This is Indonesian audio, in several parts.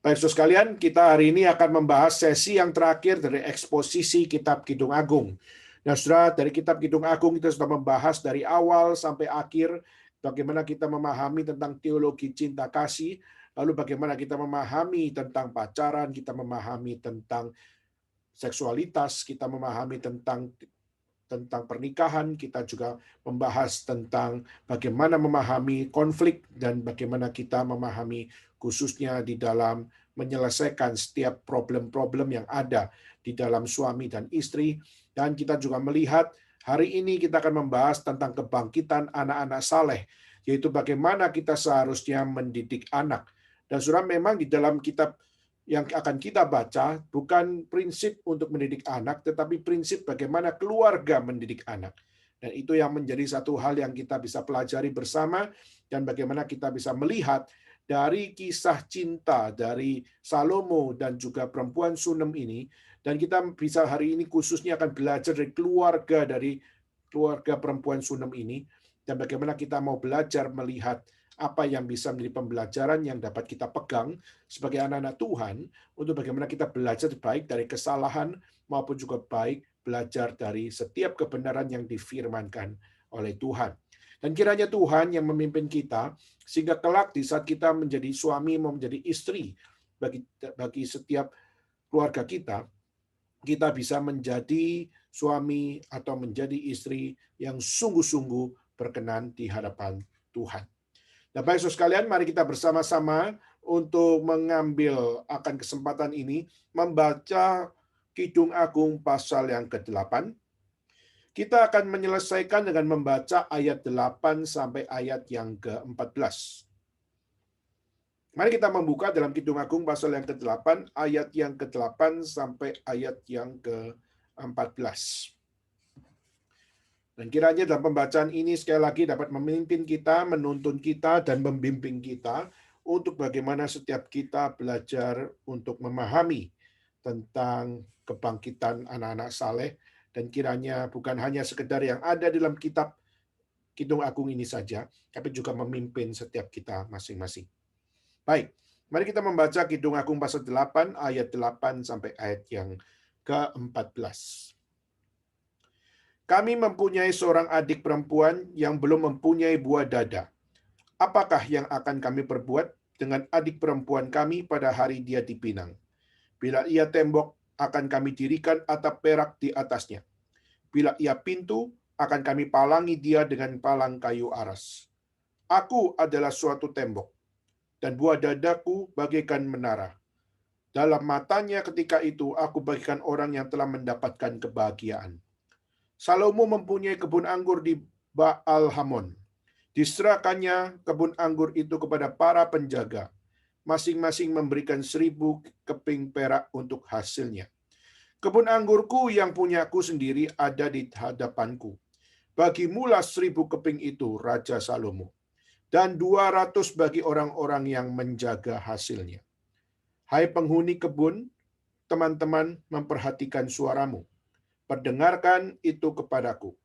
Baik, saudara sekalian, kita hari ini akan membahas sesi yang terakhir dari eksposisi Kitab Kidung Agung. Nah, saudara, dari Kitab Kidung Agung kita sudah membahas dari awal sampai akhir bagaimana kita memahami tentang teologi cinta kasih, lalu bagaimana kita memahami tentang pacaran, kita memahami tentang seksualitas, kita memahami tentang pernikahan, kita juga membahas tentang bagaimana memahami konflik dan bagaimana kita memahami khususnya di dalam menyelesaikan setiap problem-problem yang ada di dalam suami dan istri. Dan kita juga melihat hari ini kita akan membahas tentang kebangkitan anak-anak saleh, yaitu bagaimana kita seharusnya mendidik anak. Dan saudara, memang di dalam kitab yang akan kita baca bukan prinsip untuk mendidik anak, tetapi prinsip bagaimana keluarga mendidik anak. Dan itu yang menjadi satu hal yang kita bisa pelajari bersama, dan bagaimana kita bisa melihat dari kisah cinta dari Salomo dan juga perempuan Sunem ini, dan kita bisa hari ini khususnya akan belajar dari keluarga perempuan Sunem ini, dan bagaimana kita mau belajar melihat apa yang bisa menjadi pembelajaran yang dapat kita pegang sebagai anak-anak Tuhan, untuk bagaimana kita belajar baik dari kesalahan maupun juga baik belajar dari setiap kebenaran yang difirmankan oleh Tuhan. Dan kiranya Tuhan yang memimpin kita, sehingga kelak di saat kita menjadi suami mau menjadi istri bagi setiap keluarga kita, kita bisa menjadi suami atau menjadi istri yang sungguh-sungguh berkenan di hadapan Tuhan. Nah, baik saudara sekalian, mari kita bersama-sama untuk mengambil akan kesempatan ini membaca Kidung Agung pasal yang ke-8. Kita akan menyelesaikan dengan membaca ayat 8 sampai ayat yang ke-14. Mari kita membuka dalam Kidung Agung pasal yang ke-8, ayat yang ke-8 sampai ayat yang ke-14. Dan kiranya dalam pembacaan ini sekali lagi dapat memimpin kita, menuntun kita, dan membimbing kita untuk bagaimana setiap kita belajar untuk memahami tentang kebangkitan anak-anak saleh, dan kiranya bukan hanya sekedar yang ada dalam kitab Kidung Agung ini saja, tapi juga memimpin setiap kita masing-masing. Baik, mari kita membaca Kidung Agung pasal 8, ayat 8 sampai ayat yang ke-14. Kami mempunyai seorang adik perempuan yang belum mempunyai buah dada. Apakah yang akan kami perbuat dengan adik perempuan kami pada hari dia dipinang? Bila ia tembok, akan kami dirikan atap perak di atasnya. Bila ia pintu, akan kami palangi dia dengan palang kayu aras. Aku adalah suatu tembok, dan buah dadaku bagaikan menara. Dalam matanya ketika itu, aku bagikan orang yang telah mendapatkan kebahagiaan. Salomo mempunyai kebun anggur di Baal Hamon. Diserahkannya kebun anggur itu kepada para penjaga. Masing-masing memberikan 1.000 keping perak untuk hasilnya. Kebun anggurku yang punyaku sendiri ada di hadapanku. Bagimulah 1.000 keping itu, Raja Salomo. Dan 200 bagi orang-orang yang menjaga hasilnya. Hai penghuni kebun, teman-teman memperhatikan suaramu. Perdengarkan itu kepadaku.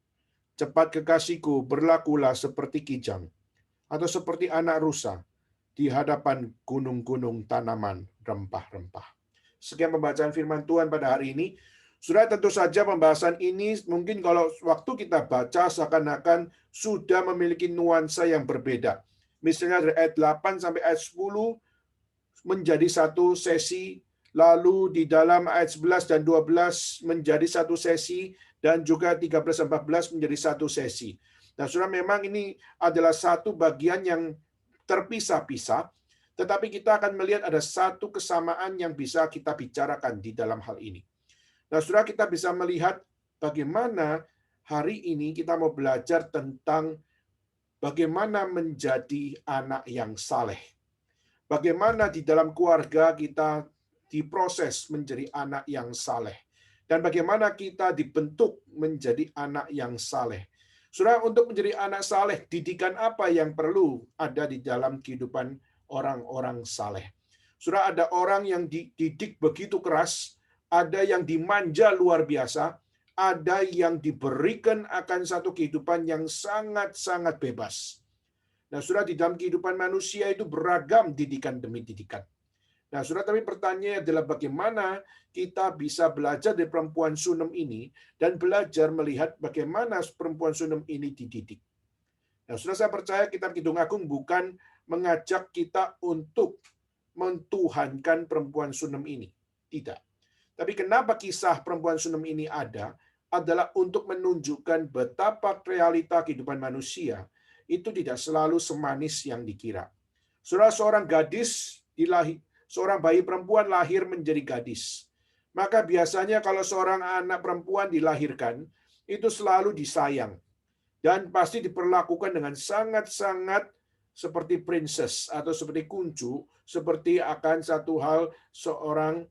Cepat kekasihku, berlakulah seperti kijang, atau seperti anak rusa, di hadapan gunung-gunung tanaman rempah-rempah. Sekian pembacaan firman Tuhan pada hari ini. Sudah, tentu saja pembahasan ini mungkin kalau waktu kita baca seakan-akan sudah memiliki nuansa yang berbeda. Misalnya dari ayat 8 sampai ayat 10 menjadi satu sesi, lalu di dalam ayat 11 dan 12 menjadi satu sesi, dan juga 13-14 menjadi satu sesi. Nah, saudara, memang ini adalah satu bagian yang terpisah-pisah, tetapi kita akan melihat ada satu kesamaan yang bisa kita bicarakan di dalam hal ini. Nah, saudara, kita bisa melihat bagaimana hari ini kita mau belajar tentang bagaimana menjadi anak yang saleh. Bagaimana di dalam keluarga kita diproses menjadi anak yang saleh. Dan bagaimana kita dibentuk menjadi anak yang saleh. Saudara, untuk menjadi anak saleh, didikan apa yang perlu ada di dalam kehidupan orang-orang saleh? Saudara, ada orang yang dididik begitu keras, ada yang dimanja luar biasa, ada yang diberikan akan satu kehidupan yang sangat-sangat bebas. Nah, saudara, di dalam kehidupan manusia itu beragam didikan demi didikan. Nah, saudara, tapi pertanyaannya adalah bagaimana kita bisa belajar dari perempuan Sunem ini dan belajar melihat bagaimana perempuan Sunem ini dididik. Nah, saudara, saya percaya kitab Kidung Agung bukan mengajak kita untuk mentuhankan perempuan Sunem ini. Tidak. Tapi kenapa kisah perempuan Sunem ini ada adalah untuk menunjukkan betapa realita kehidupan manusia itu tidak selalu semanis yang dikira. Saudara, seorang gadis seorang bayi perempuan lahir menjadi gadis. Maka biasanya kalau seorang anak perempuan dilahirkan, itu selalu disayang. Dan pasti diperlakukan dengan sangat-sangat seperti princess atau seperti kuncu, seperti akan satu hal seorang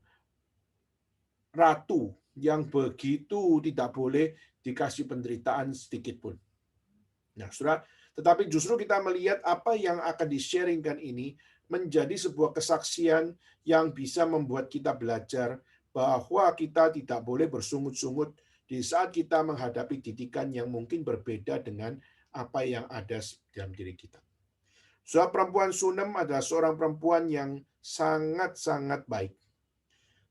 ratu yang begitu tidak boleh dikasih penderitaan sedikit pun. Nah, saudara, tetapi justru kita melihat apa yang akan di-sharingkan ini menjadi sebuah kesaksian yang bisa membuat kita belajar bahwa kita tidak boleh bersungut-sungut di saat kita menghadapi didikan yang mungkin berbeda dengan apa yang ada dalam diri kita. Saudara, perempuan Sunem adalah seorang perempuan yang sangat-sangat baik.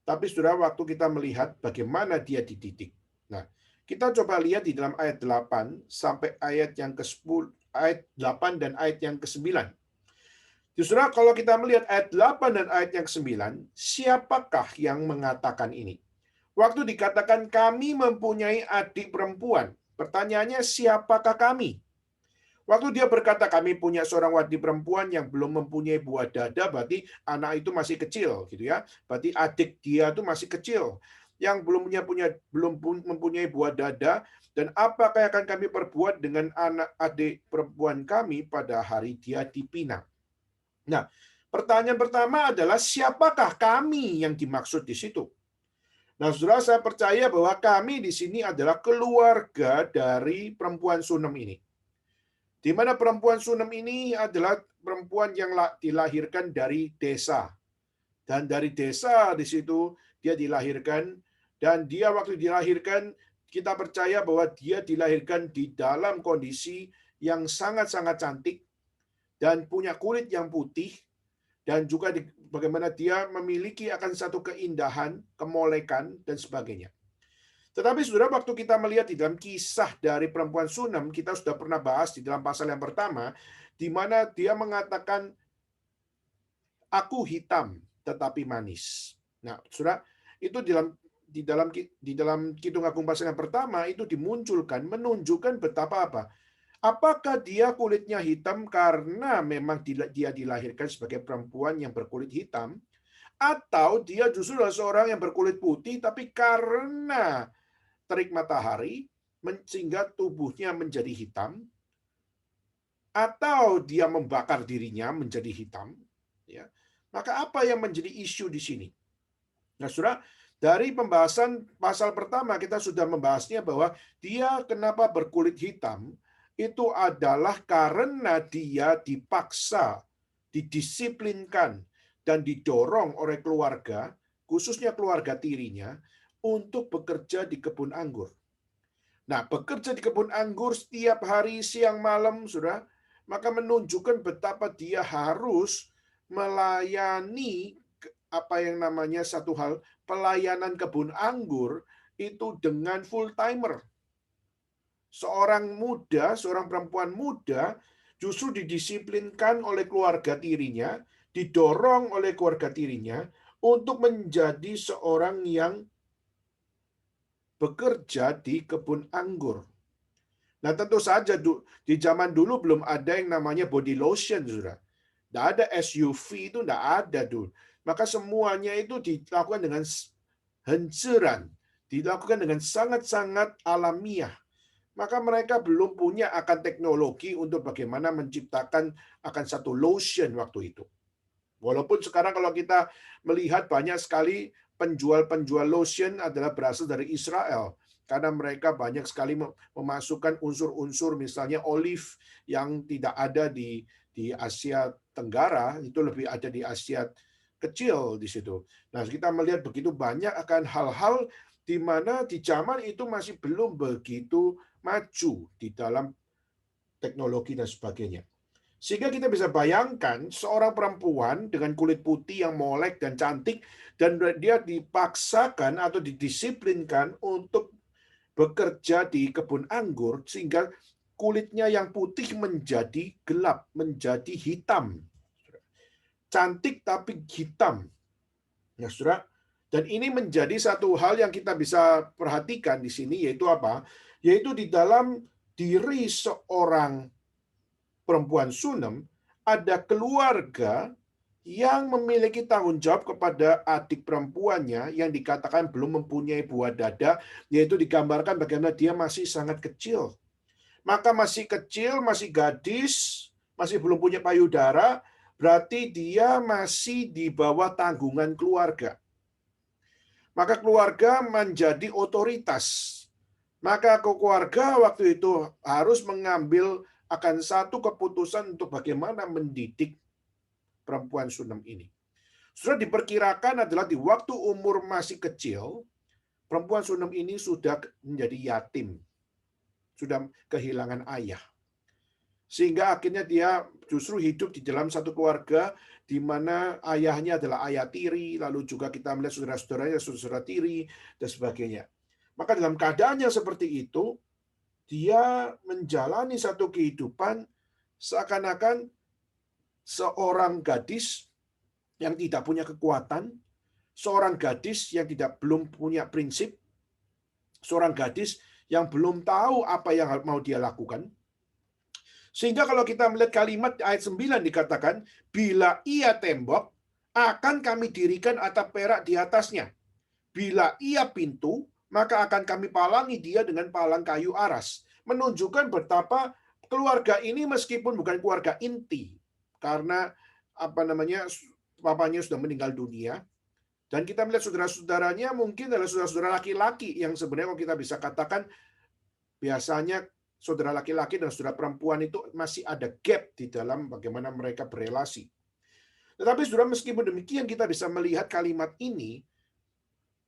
Tapi saudara, waktu kita melihat bagaimana dia dididik. Nah, kita coba lihat di dalam ayat 8 sampai ayat yang ke-10, ayat 8 dan ayat yang ke-9. Saudara, kalau kita melihat ayat 8 dan ayat yang ke-9, siapakah yang mengatakan ini? Waktu dikatakan kami mempunyai adik perempuan, pertanyaannya siapakah kami? Waktu dia berkata kami punya seorang adik perempuan yang belum mempunyai buah dada, berarti anak itu masih kecil, gitu ya. Berarti adik dia itu masih kecil, yang belum mempunyai buah dada. Dan apakah yang akan kami perbuat dengan anak adik perempuan kami pada hari dia dipinang? Nah, pertanyaan pertama adalah siapakah kami yang dimaksud di situ? Nah, saudara, saya percaya bahwa kami di sini adalah keluarga dari perempuan Sunem ini. Di mana perempuan Sunem ini adalah perempuan yang dilahirkan dari desa. Dan dari desa di situ dia dilahirkan, dan dia waktu dilahirkan kita percaya bahwa dia dilahirkan di dalam kondisi yang sangat-sangat cantik dan punya kulit yang putih, dan juga bagaimana dia memiliki akan satu keindahan, kemolekan, dan sebagainya. Tetapi saudara, waktu kita melihat di dalam kisah dari perempuan Sunem, kita sudah pernah bahas di dalam pasal yang pertama, di mana dia mengatakan, aku hitam tetapi manis. Nah, saudara, itu di dalam Kidung Agung pasal yang pertama itu dimunculkan, menunjukkan betapa apa? Apakah dia kulitnya hitam karena memang dia dilahirkan sebagai perempuan yang berkulit hitam, atau dia justru adalah seorang yang berkulit putih, tapi karena terik matahari sehingga tubuhnya menjadi hitam, atau dia membakar dirinya menjadi hitam, ya. Maka apa yang menjadi isu di sini? Nah, saudara, dari pembahasan pasal pertama kita sudah membahasnya bahwa dia kenapa berkulit hitam itu adalah karena dia dipaksa, didisiplinkan, dan didorong oleh keluarga, khususnya keluarga tirinya, untuk bekerja di kebun anggur. Nah, bekerja di kebun anggur setiap hari, siang malam, saudara, maka menunjukkan betapa dia harus melayani apa yang namanya satu hal, pelayanan kebun anggur itu dengan full timer. Seorang muda, seorang perempuan muda justru didisiplinkan oleh keluarga tirinya, didorong oleh keluarga tirinya untuk menjadi seorang yang bekerja di kebun anggur. Nah, tentu saja di zaman dulu belum ada yang namanya body lotion, saudara. Tidak ada SUV, itu tidak ada dulu. Maka semuanya itu dilakukan dengan henceran, dilakukan dengan sangat-sangat alamiah. Maka mereka belum punya akan teknologi untuk bagaimana menciptakan akan satu lotion waktu itu. Walaupun sekarang kalau kita melihat banyak sekali penjual-penjual lotion adalah berasal dari Israel, karena mereka banyak sekali memasukkan unsur-unsur misalnya olive yang tidak ada di Asia Tenggara, itu lebih ada di Asia kecil di situ. Nah, kita melihat begitu banyak akan hal-hal di mana di zaman itu masih belum begitu maju di dalam teknologi dan sebagainya. Sehingga kita bisa bayangkan seorang perempuan dengan kulit putih yang molek dan cantik, dan dia dipaksakan atau didisiplinkan untuk bekerja di kebun anggur, sehingga kulitnya yang putih menjadi gelap, menjadi hitam. Cantik tapi hitam. Ya, Saudara. Dan ini menjadi satu hal yang kita bisa perhatikan di sini, yaitu apa? Yaitu di dalam diri seorang perempuan Sunem, ada keluarga yang memiliki tanggung jawab kepada adik perempuannya yang dikatakan belum mempunyai buah dada, yaitu digambarkan bagaimana dia masih sangat kecil. Maka masih kecil, masih gadis, masih belum punya payudara, berarti dia masih di bawah tanggungan keluarga. Maka keluarga menjadi otoritas. Maka keluarga waktu itu harus mengambil akan satu keputusan untuk bagaimana mendidik perempuan Sunem ini. Sudah diperkirakan adalah di waktu umur masih kecil, perempuan Sunem ini sudah menjadi yatim, sudah kehilangan ayah. Sehingga akhirnya dia justru hidup di dalam satu keluarga di mana ayahnya adalah ayah tiri, lalu juga kita melihat saudara-saudaranya saudara tiri, dan sebagainya. Maka dalam keadaan yang seperti itu, dia menjalani satu kehidupan seakan-akan seorang gadis yang tidak punya kekuatan, seorang gadis yang belum punya prinsip, seorang gadis yang belum tahu apa yang mau dia lakukan. Sehingga kalau kita melihat kalimat ayat 9 dikatakan, bila ia tembok, akan kami dirikan atap perak di atasnya. Bila ia pintu, maka akan kami palangi dia dengan palang kayu aras. Menunjukkan betapa keluarga ini meskipun bukan keluarga inti, karena papanya sudah meninggal dunia, dan kita melihat saudara-saudaranya mungkin adalah saudara-saudara laki-laki yang sebenarnya kalau kita bisa katakan biasanya saudara laki-laki dan saudara perempuan itu masih ada gap di dalam bagaimana mereka berelasi. Tetapi saudara, meskipun demikian kita bisa melihat kalimat ini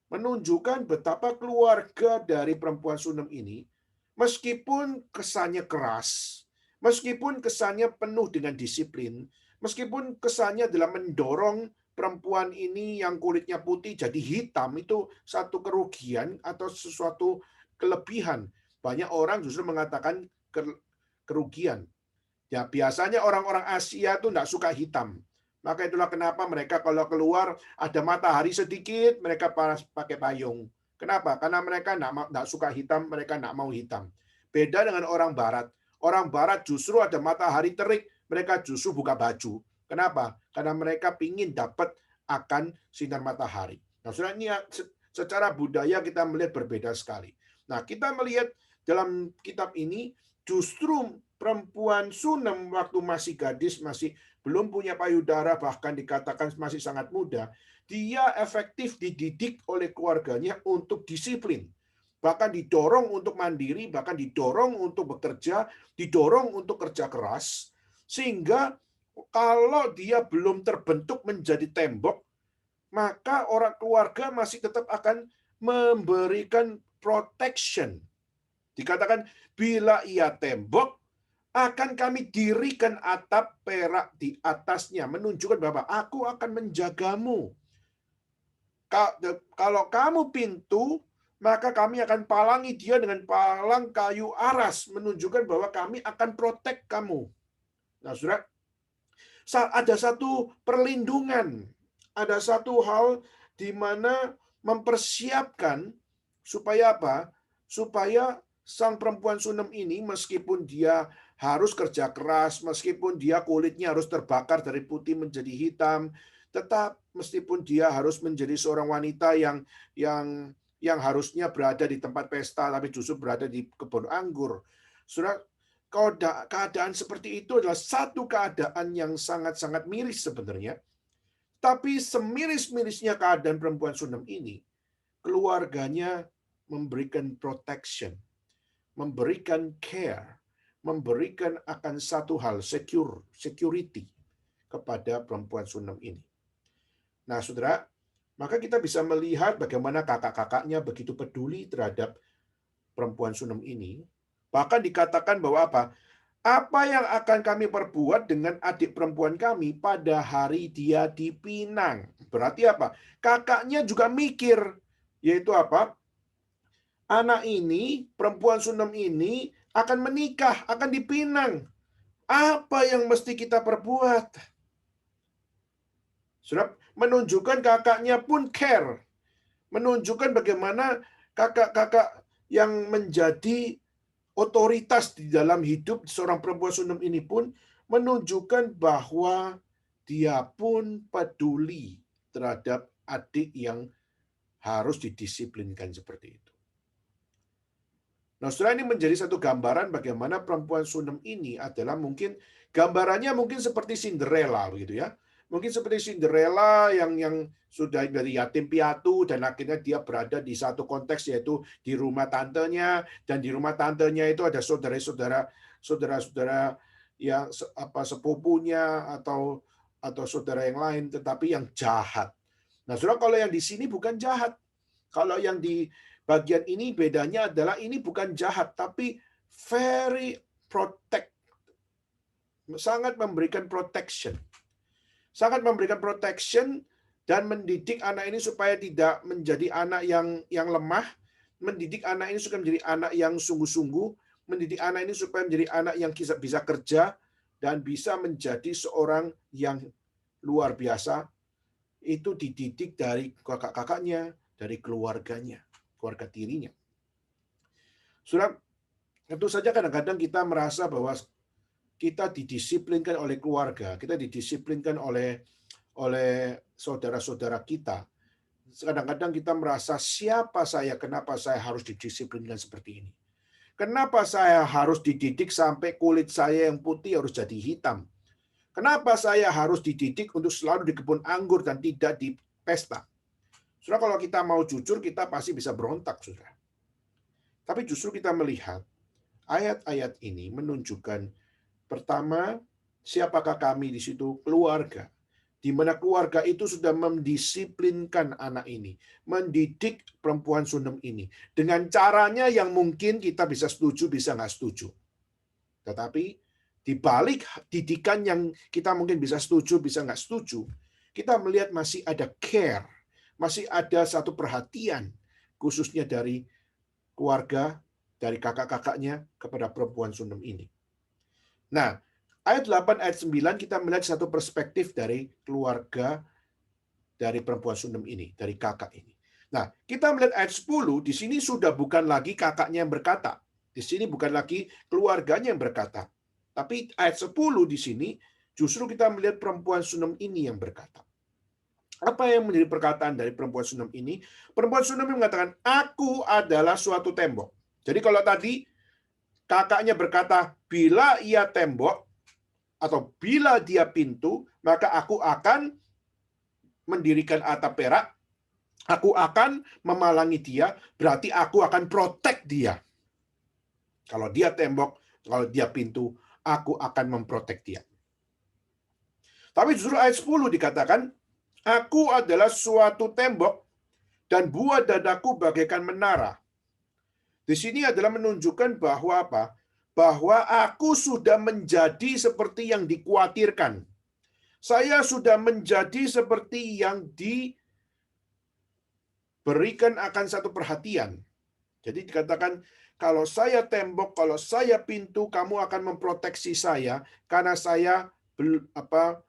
menunjukkan betapa keluarga dari perempuan Sunem ini, meskipun kesannya keras, meskipun kesannya penuh dengan disiplin, meskipun kesannya adalah mendorong perempuan ini yang kulitnya putih jadi hitam, itu satu kerugian atau sesuatu kelebihan. Banyak orang justru mengatakan kerugian. Ya, biasanya orang-orang Asia itu tidak suka hitam. Maka itulah kenapa mereka kalau keluar ada matahari sedikit, mereka pakai payung. Kenapa? Karena mereka tidak suka hitam, mereka tidak mau hitam. Beda dengan orang Barat. Orang Barat justru ada matahari terik, mereka justru buka baju. Kenapa? Karena mereka ingin dapat akan sinar matahari. Nah, sebenarnya secara budaya kita melihat berbeda sekali. Nah, kita melihat dalam kitab ini justru perempuan Sunem waktu masih gadis, masih belum punya payudara, bahkan dikatakan masih sangat muda, dia efektif dididik oleh keluarganya untuk disiplin. Bahkan didorong untuk mandiri, bahkan didorong untuk bekerja, didorong untuk kerja keras, sehingga kalau dia belum terbentuk menjadi tembok, maka orang keluarga masih tetap akan memberikan protection. Dikatakan, bila ia tembok, akan kami dirikan atap perak di atasnya, menunjukkan bahwa aku akan menjagamu. Kalau kamu pintu, maka kami akan palangi dia dengan palang kayu aras, menunjukkan bahwa kami akan protect kamu. Nah, saudara, ada satu perlindungan, ada satu hal di mana mempersiapkan supaya apa? Supaya sang perempuan Sunem ini meskipun dia harus kerja keras, meskipun dia kulitnya harus terbakar dari putih menjadi hitam, tetap meskipun dia harus menjadi seorang wanita yang harusnya berada di tempat pesta tapi justru berada di kebun anggur. Saudara, keadaan seperti itu adalah satu keadaan yang sangat-sangat miris sebenarnya. Tapi semiris-mirisnya keadaan perempuan Sunem ini, keluarganya memberikan protection, memberikan care, memberikan akan satu hal, security kepada perempuan Sunem ini. Nah, saudara, maka kita bisa melihat bagaimana kakak-kakaknya begitu peduli terhadap perempuan Sunem ini. Bahkan dikatakan bahwa apa? Apa yang akan kami perbuat dengan adik perempuan kami pada hari dia dipinang? Berarti apa? Kakaknya juga mikir, yaitu apa? Anak ini, perempuan Sunem ini akan menikah, akan dipinang. Apa yang mesti kita perbuat? Sudah menunjukkan kakaknya pun care. Menunjukkan bagaimana kakak-kakak yang menjadi otoritas di dalam hidup seorang perempuan Sunem ini pun menunjukkan bahwa dia pun peduli terhadap adik yang harus didisiplinkan seperti itu. Nah, setelah ini menjadi satu gambaran bagaimana perempuan Sunem ini adalah gambarannya mungkin seperti Cinderella begitu ya. Mungkin seperti Cinderella yang sudah dari yatim piatu dan akhirnya dia berada di satu konteks yaitu di rumah tantenya, dan di rumah tantenya itu ada saudara-saudara yang sepupunya atau saudara yang lain tetapi yang jahat. Nah, saudara, kalau yang di sini bukan jahat. Kalau yang di bagian ini bedanya adalah ini bukan jahat, tapi very protect, sangat memberikan protection. Sangat memberikan protection dan mendidik anak ini supaya tidak menjadi anak yang lemah, mendidik anak ini supaya menjadi anak yang sungguh-sungguh, mendidik anak ini supaya menjadi anak yang bisa kerja dan bisa menjadi seorang yang luar biasa. Itu dididik dari kakak-kakaknya, dari keluarganya, keluarga tirinya. Sudah, tentu saja kadang-kadang kita merasa bahwa kita didisiplinkan oleh keluarga, kita didisiplinkan oleh saudara-saudara kita. Kadang-kadang kita merasa, siapa saya, kenapa saya harus didisiplinkan seperti ini? Kenapa saya harus dididik sampai kulit saya yang putih harus jadi hitam? Kenapa saya harus dididik untuk selalu di kebun anggur dan tidak di pesta? Saudara, kalau kita mau jujur, kita pasti bisa berontak, saudara. Tapi justru kita melihat ayat-ayat ini menunjukkan, pertama, siapakah kami di situ? Keluarga. Di mana keluarga itu sudah mendisiplinkan anak ini, mendidik perempuan Sunem ini dengan caranya yang mungkin kita bisa setuju, bisa nggak setuju. Tetapi di balik didikan yang kita mungkin bisa setuju, bisa nggak setuju, kita melihat masih ada care, masih ada satu perhatian, khususnya dari keluarga, dari kakak-kakaknya kepada perempuan Sunem ini. Nah, ayat 8, ayat 9 kita melihat satu perspektif dari keluarga dari perempuan Sunem ini, dari kakak ini. Nah, kita melihat ayat 10, di sini sudah bukan lagi kakaknya yang berkata. Di sini bukan lagi keluarganya yang berkata. Tapi ayat 10 di sini justru kita melihat perempuan Sunem ini yang berkata. Apa yang menjadi perkataan dari perempuan Sunem ini? Perempuan Sunem ini mengatakan, aku adalah suatu tembok. Jadi kalau tadi kakaknya berkata, bila ia tembok, atau bila dia pintu, maka aku akan mendirikan atap perak, aku akan memalangi dia, berarti aku akan protect dia. Kalau dia tembok, kalau dia pintu, aku akan memprotek dia. Tapi justru ayat 10 dikatakan, aku adalah suatu tembok dan buah dadaku bagaikan menara. Di sini adalah menunjukkan bahwa apa? Bahwa aku sudah menjadi seperti yang dikhawatirkan. Saya sudah menjadi seperti yang diberikan akan satu perhatian. Jadi dikatakan, kalau saya tembok, kalau saya pintu, kamu akan memproteksi saya karena saya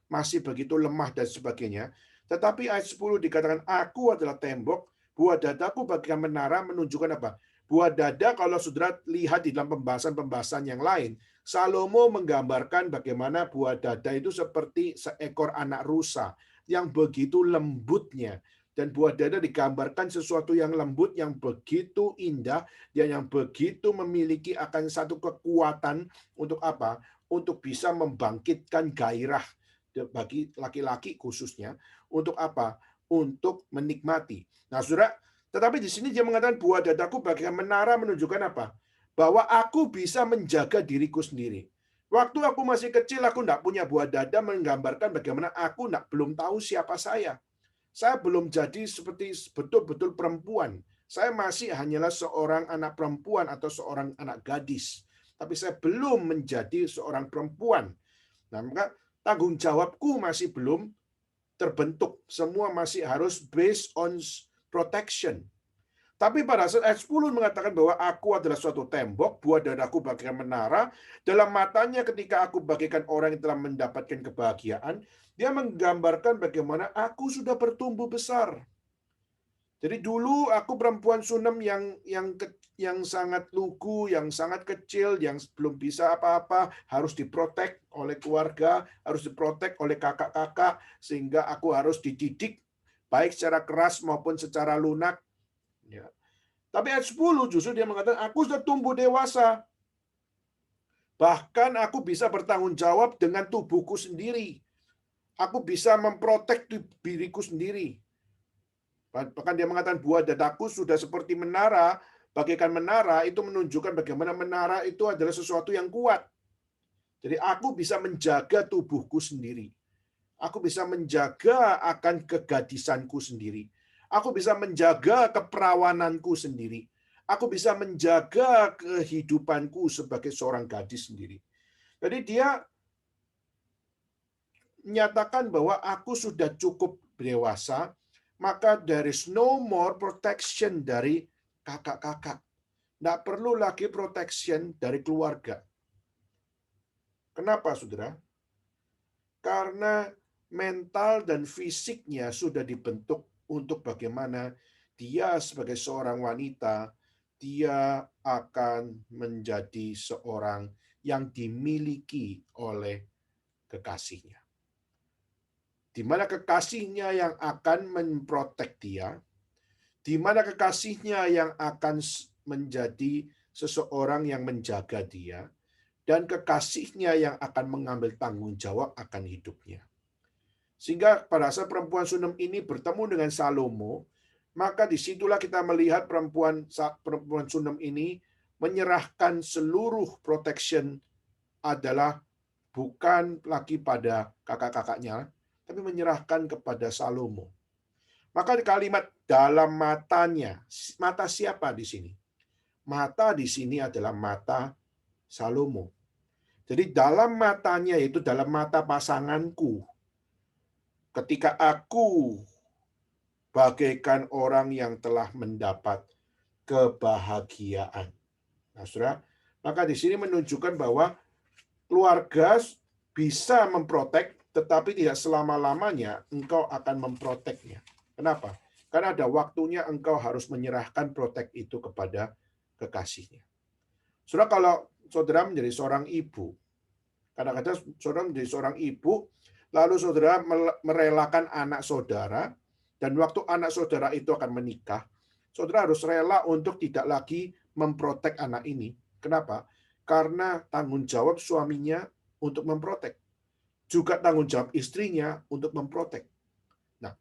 masih begitu lemah dan sebagainya. Tetapi ayat 10 dikatakan, aku adalah tembok, buah dadaku bagaikan menara, menunjukkan apa? Buah dada, kalau saudara lihat di dalam pembahasan-pembahasan yang lain, Salomo menggambarkan bagaimana buah dada itu seperti seekor anak rusa yang begitu lembutnya. Dan buah dada digambarkan sesuatu yang lembut, yang begitu indah, dan yang begitu memiliki akan satu kekuatan untuk apa? Untuk bisa membangkitkan gairah bagi laki-laki khususnya. Untuk apa? Untuk menikmati. Nah, saudara, tetapi di sini dia mengatakan buah dadaku bagaikan menara, menunjukkan apa? Bahwa aku bisa menjaga diriku sendiri. Waktu aku masih kecil, aku tidak punya buah dada, menggambarkan bagaimana aku belum tahu siapa saya. Saya belum jadi seperti betul-betul perempuan. Saya masih hanyalah seorang anak perempuan atau seorang anak gadis. tapi saya belum menjadi seorang perempuan. Nah, maka tanggung jawabku masih belum terbentuk. Semua masih harus based on protection. Tapi pada saat ayat 10 mengatakan bahwa aku adalah suatu tembok, buah dadaku bagaikan menara, dalam matanya ketika aku bagaikan orang yang telah mendapatkan kebahagiaan, dia menggambarkan bagaimana aku sudah bertumbuh besar. Jadi dulu aku perempuan Sunem yang sangat lugu, yang sangat kecil, yang belum bisa apa-apa, harus diprotek oleh keluarga, harus diprotek oleh kakak-kakak, sehingga aku harus dididik baik secara keras maupun secara lunak. Ya. Tapi ayat 10 justru dia mengatakan, aku sudah tumbuh dewasa. Bahkan aku bisa bertanggung jawab dengan tubuhku sendiri. Aku bisa memprotek diriku sendiri. Bahkan dia mengatakan buah dadaku sudah seperti menara, bagaikan menara, itu menunjukkan bagaimana menara itu adalah sesuatu yang kuat. Jadi aku bisa menjaga tubuhku sendiri. Aku bisa menjaga akan kegadisanku sendiri. Aku bisa menjaga keperawananku sendiri. Aku bisa menjaga kehidupanku sebagai seorang gadis sendiri. Jadi dia menyatakan bahwa aku sudah cukup dewasa, maka there is no more protection dari kakak-kakak. Tidak perlu lagi protection dari keluarga. Kenapa, saudara? Karena mental dan fisiknya sudah dibentuk untuk bagaimana dia sebagai seorang wanita, dia akan menjadi seorang yang dimiliki oleh kekasihnya. Di mana kekasihnya yang akan memprotek dia, di mana kekasihnya yang akan menjadi seseorang yang menjaga dia, dan kekasihnya yang akan mengambil tanggung jawab akan hidupnya. Sehingga pada saat perempuan Sunem ini bertemu dengan Salomo, maka disitulah kita melihat perempuan Sunem ini menyerahkan seluruh protection adalah bukan lagi pada kakak-kakaknya, tapi menyerahkan kepada Salomo. Maka kalimat dalam matanya, mata siapa di sini? Mata di sini adalah mata Salomo. Jadi dalam matanya, yaitu dalam mata pasanganku, ketika aku bagaikan orang yang telah mendapat kebahagiaan. Nah, saudara, maka di sini menunjukkan bahwa keluarga bisa memprotek, tetapi tidak selama-lamanya engkau akan memproteknya. Kenapa? Karena ada waktunya engkau harus menyerahkan protek itu kepada kekasihnya. Saudara, kalau saudara menjadi seorang ibu, kadang-kadang saudara menjadi seorang ibu, lalu saudara merelakan anak saudara, dan waktu anak saudara itu akan menikah, saudara harus rela untuk tidak lagi memprotek anak ini. Kenapa? Karena tanggung jawab suaminya untuk memprotek. Juga tanggung jawab istrinya untuk memprotek. Nah,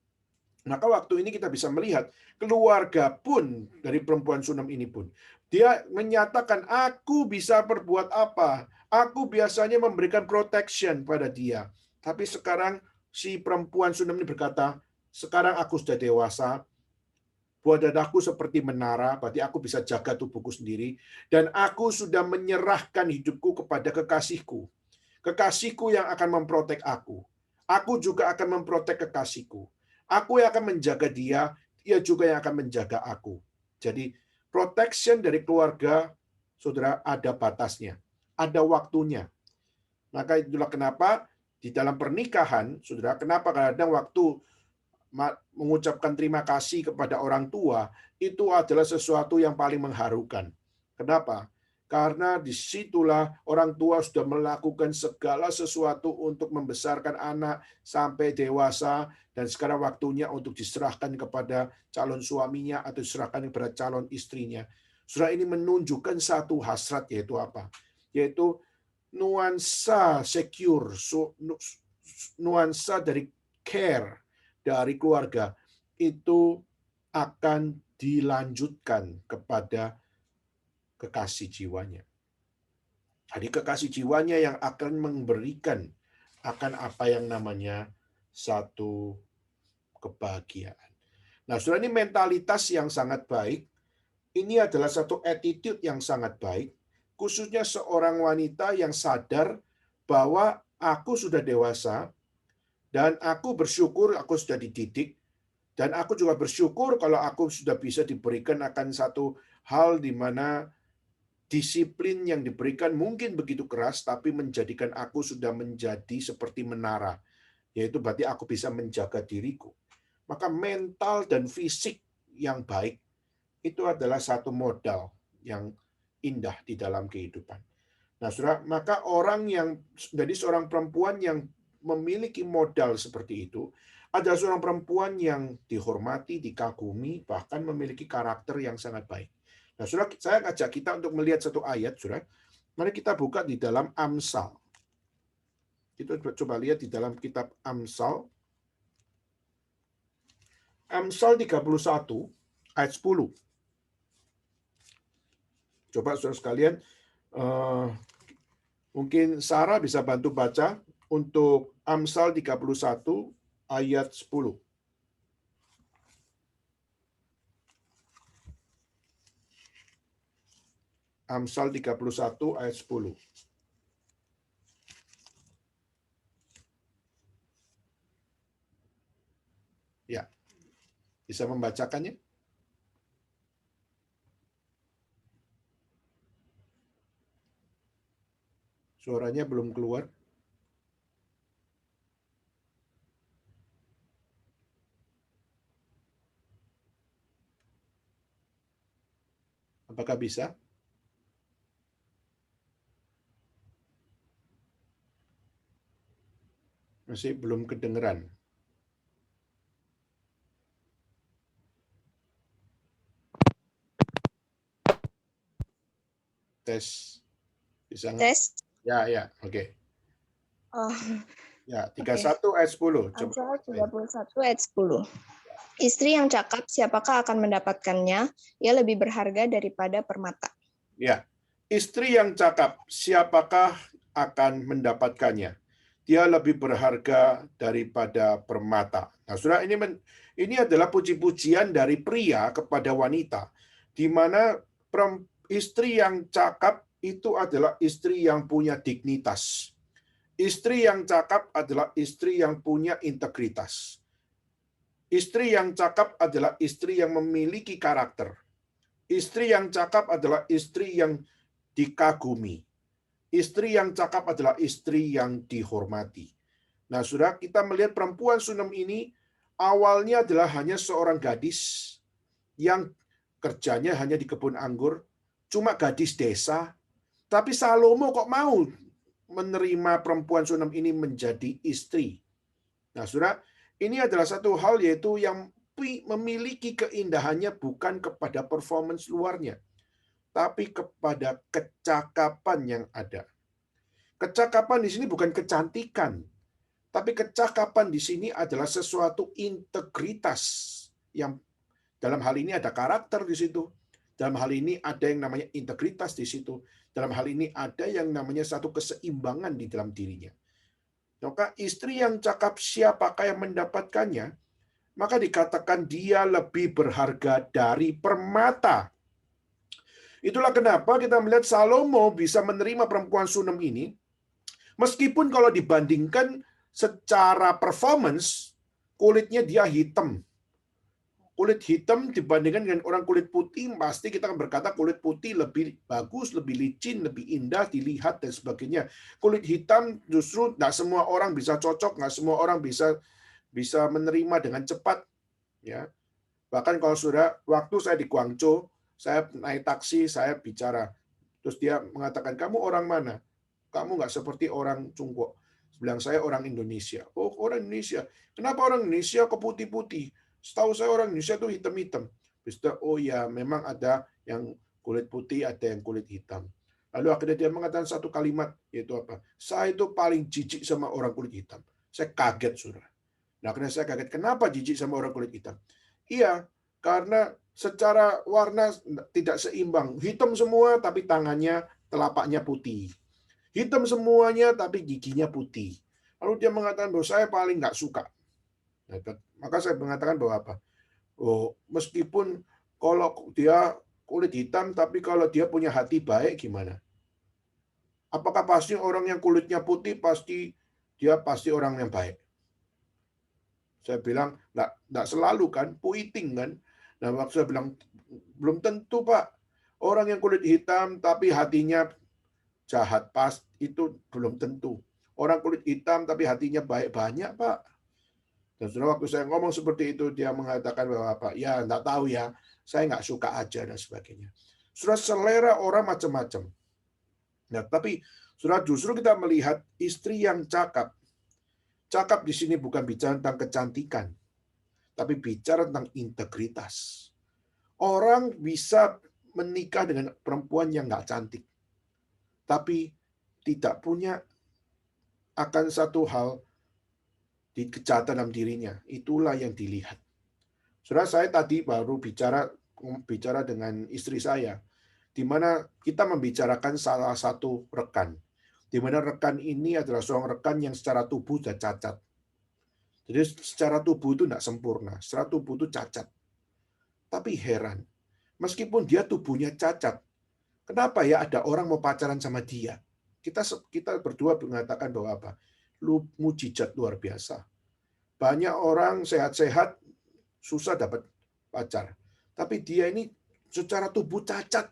maka waktu ini kita bisa melihat keluarga pun dari perempuan Sunem ini pun. Dia menyatakan, aku bisa berbuat apa? Aku biasanya memberikan protection pada dia. Tapi sekarang si perempuan Sunem ini berkata, sekarang aku sudah dewasa, buah dadaku seperti menara, berarti aku bisa jaga tubuhku sendiri, dan aku sudah menyerahkan hidupku kepada kekasihku. Kekasihku yang akan memprotek aku. Aku juga akan memprotek kekasihku. Aku yang akan menjaga dia, dia juga yang akan menjaga aku. Jadi, protection dari keluarga, saudara, ada batasnya. Ada waktunya. Maka itulah kenapa di dalam pernikahan, saudara, kenapa kadang waktu mengucapkan terima kasih kepada orang tua, itu adalah sesuatu yang paling mengharukan. Kenapa? Karena disitulah orang tua sudah melakukan segala sesuatu untuk membesarkan anak sampai dewasa, dan sekarang waktunya untuk diserahkan kepada calon suaminya atau diserahkan kepada calon istrinya. Surah ini menunjukkan satu hasrat, yaitu apa? Yaitu nuansa secure, nuansa dari care dari keluarga itu akan dilanjutkan kepada kekasih jiwanya. Jadi kekasih jiwanya yang akan memberikan akan apa yang namanya satu kebahagiaan. Nah, saudara, ini mentalitas yang sangat baik. Ini adalah satu attitude yang sangat baik. khususnya seorang wanita yang sadar bahwa aku sudah dewasa, dan aku bersyukur aku sudah dididik, dan aku juga bersyukur kalau aku sudah bisa diberikan akan satu hal di mana disiplin yang diberikan mungkin begitu keras, tapi menjadikan aku sudah menjadi seperti menara, yaitu berarti aku bisa menjaga diriku. Maka mental dan fisik yang baik itu adalah satu modal yang indah di dalam kehidupan. Nah, saudara, maka orang yang jadi seorang perempuan yang memiliki modal seperti itu adalah seorang perempuan yang dihormati, dikagumi, bahkan memiliki karakter yang sangat baik. Nah, saudara, saya ngajak kita untuk melihat satu ayat, saudara. Mari kita buka di dalam Amsal. Kita coba lihat di dalam kitab Amsal. Amsal 31 ayat 10. Coba saudara sekalian, mungkin Sarah bisa bantu baca untuk Amsal 31 ayat 10. Amsal 31 ayat 10. Ya, bisa membacakannya? Suaranya belum keluar. Apakah bisa? Masih belum kedengeran. Tes. Bisa nggak? Tes. Ya, oke. Oh, Ya, oke. 31 ayat 10. Coba. Amsal 31 ayat 10. Istri yang cakap, siapakah akan mendapatkannya? Ia lebih berharga daripada permata. Ya, istri yang cakap, siapakah akan mendapatkannya? Dia lebih berharga daripada permata. Nah, saudara, ini adalah puji-pujian dari pria kepada wanita, di mana istri yang cakap itu adalah istri yang punya dignitas. Istri yang cakap adalah istri yang punya integritas. Istri yang cakap adalah istri yang memiliki karakter. Istri yang cakap adalah istri yang dikagumi. Istri yang cakap adalah istri yang dihormati. Nah, saudara, kita melihat perempuan Sunem ini awalnya adalah hanya seorang gadis yang kerjanya hanya di kebun anggur, cuma gadis desa. Tapi Salomo kok mau menerima perempuan Sunem ini menjadi istri. Nah, saudara, ini adalah satu hal yaitu yang memiliki keindahannya bukan kepada performance luarnya, tapi kepada kecakapan yang ada. Kecakapan di sini bukan kecantikan, tapi kecakapan di sini adalah sesuatu integritas yang dalam hal ini ada karakter di situ. Dalam hal ini ada yang namanya integritas di situ. Dalam hal ini ada yang namanya satu keseimbangan di dalam dirinya. Maka istri yang cakap siapakah yang mendapatkannya? Maka dikatakan dia lebih berharga dari permata. Itulah kenapa kita melihat Salomo bisa menerima perempuan Sunem ini, meskipun kalau dibandingkan secara performance, kulitnya dia hitam. Kulit hitam dibandingkan dengan orang kulit putih, pasti kita akan berkata kulit putih lebih bagus, lebih licin, lebih indah dilihat, dan sebagainya. Kulit hitam justru nggak semua orang bisa cocok, nggak semua orang bisa menerima dengan cepat. Ya, bahkan kalau sudah waktu saya di Guangzhou, saya naik taksi, saya bicara, terus dia mengatakan, kamu orang mana? Kamu nggak seperti orang Cungko. Bilang saya orang Indonesia. Oh, orang Indonesia. Kenapa orang Indonesia kok putih-putih? Setahu saya orang Indonesia itu hitam-hitam. Oh ya, memang ada yang kulit putih, ada yang kulit hitam. Lalu akhirnya dia mengatakan satu kalimat, yaitu apa? Saya itu paling jijik sama orang kulit hitam. Saya kaget, saudara. Nah, akhirnya saya kaget. Kenapa jijik sama orang kulit hitam? Iya, karena secara warna tidak seimbang. Hitam semua, tapi tangannya, telapaknya putih. Hitam semuanya, tapi giginya putih. Lalu dia mengatakan bahwa saya paling nggak suka. Maka saya mengatakan bahwa apa? Oh, meskipun kalau dia kulit hitam, tapi kalau dia punya hati baik gimana? Apakah pasti orang yang kulitnya putih dia pasti orang yang baik? Saya bilang, enggak selalu kan, puiting kan. Nah, waktu saya bilang, belum tentu Pak. Orang yang kulit hitam tapi hatinya jahat, pas itu belum tentu. Orang kulit hitam tapi hatinya baik banyak Pak. Dan saudara, waktu saya ngomong seperti itu, dia mengatakan bahwa apa? Ya, enggak tahu ya, saya nggak suka aja dan sebagainya. Sudah selera orang macam-macam. Nah, tapi saudara, justru kita melihat istri yang cakap. Cakap di sini bukan bicara tentang kecantikan, tapi bicara tentang integritas. Orang bisa menikah dengan perempuan yang nggak cantik, tapi tidak punya akan satu hal di kejahatan dalam dirinya. Itulah yang dilihat. Saudara, saya tadi baru bicara dengan istri saya, di mana kita membicarakan salah satu rekan, di mana rekan ini adalah seorang rekan yang secara tubuh sudah cacat. Jadi secara tubuh itu tidak sempurna, secara tubuh itu cacat. Tapi heran, meskipun dia tubuhnya cacat, kenapa ya ada orang mau pacaran sama dia? Kita berdua mengatakan bahwa apa? Lu mujizat luar biasa. Banyak orang sehat-sehat susah dapat pacar. Tapi dia ini secara tubuh cacat.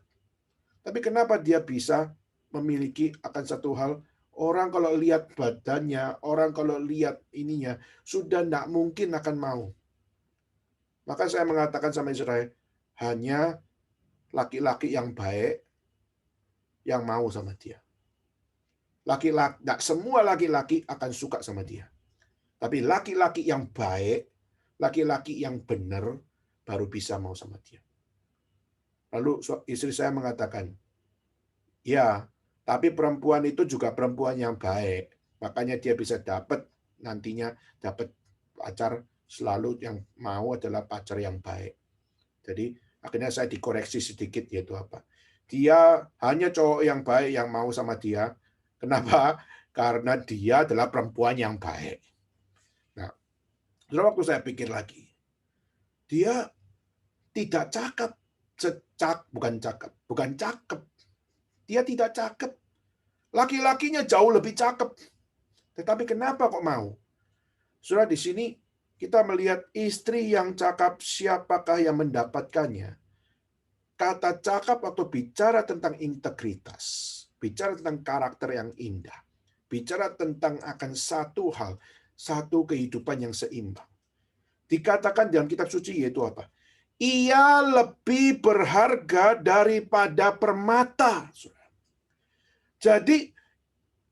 Tapi kenapa dia bisa memiliki akan satu hal, orang kalau lihat badannya, orang kalau lihat ininya, sudah tidak mungkin akan mau. Maka saya mengatakan sama Israel, hanya laki-laki yang baik yang mau sama dia. Laki-laki, tidak semua laki-laki akan suka sama dia. Tapi laki-laki yang baik, laki-laki yang benar, baru bisa mau sama dia. Lalu istri saya mengatakan, ya, tapi perempuan itu juga perempuan yang baik. Makanya dia bisa nantinya dapat pacar, selalu yang mau adalah pacar yang baik. Jadi akhirnya saya dikoreksi sedikit, yaitu apa? Dia hanya cowok yang baik yang mau sama dia. Kenapa? Karena dia adalah perempuan yang baik. Nah, waktu saya pikir lagi, dia tidak cakep, bukan cakep. Dia tidak cakep. Laki-lakinya jauh lebih cakep. Tetapi kenapa kok mau? Saudara, di sini kita melihat istri yang cakep, siapakah yang mendapatkannya? Kata cakep atau bicara tentang integritas, bicara tentang karakter yang indah, bicara tentang akan satu hal, satu kehidupan yang seimbang. Dikatakan dalam kitab suci yaitu apa? Ia lebih berharga daripada permata. Jadi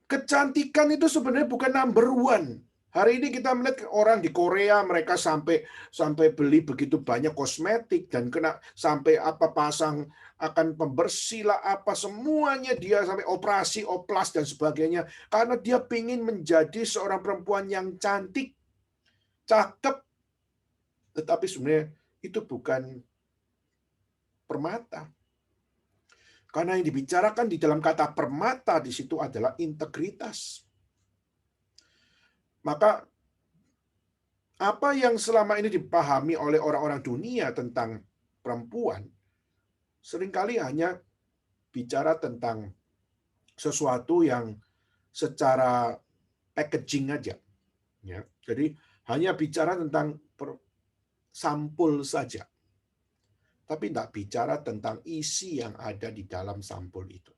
kecantikan itu sebenarnya bukan number one. Hari ini kita melihat orang di Korea, mereka sampai beli begitu banyak kosmetik dan sampai apa pasang akan pembersih lah apa semuanya, dia sampai operasi, oplas dan sebagainya, karena dia ingin menjadi seorang perempuan yang cantik, cakep. Tetapi sebenarnya itu bukan permata. Karena yang dibicarakan di dalam kata permata di situ adalah integritas. Maka apa yang selama ini dipahami oleh orang-orang dunia tentang perempuan seringkali hanya bicara tentang sesuatu yang secara packaging aja. Ya. Jadi hanya bicara tentang sampul saja. Tapi tidak bicara tentang isi yang ada di dalam sampul itu.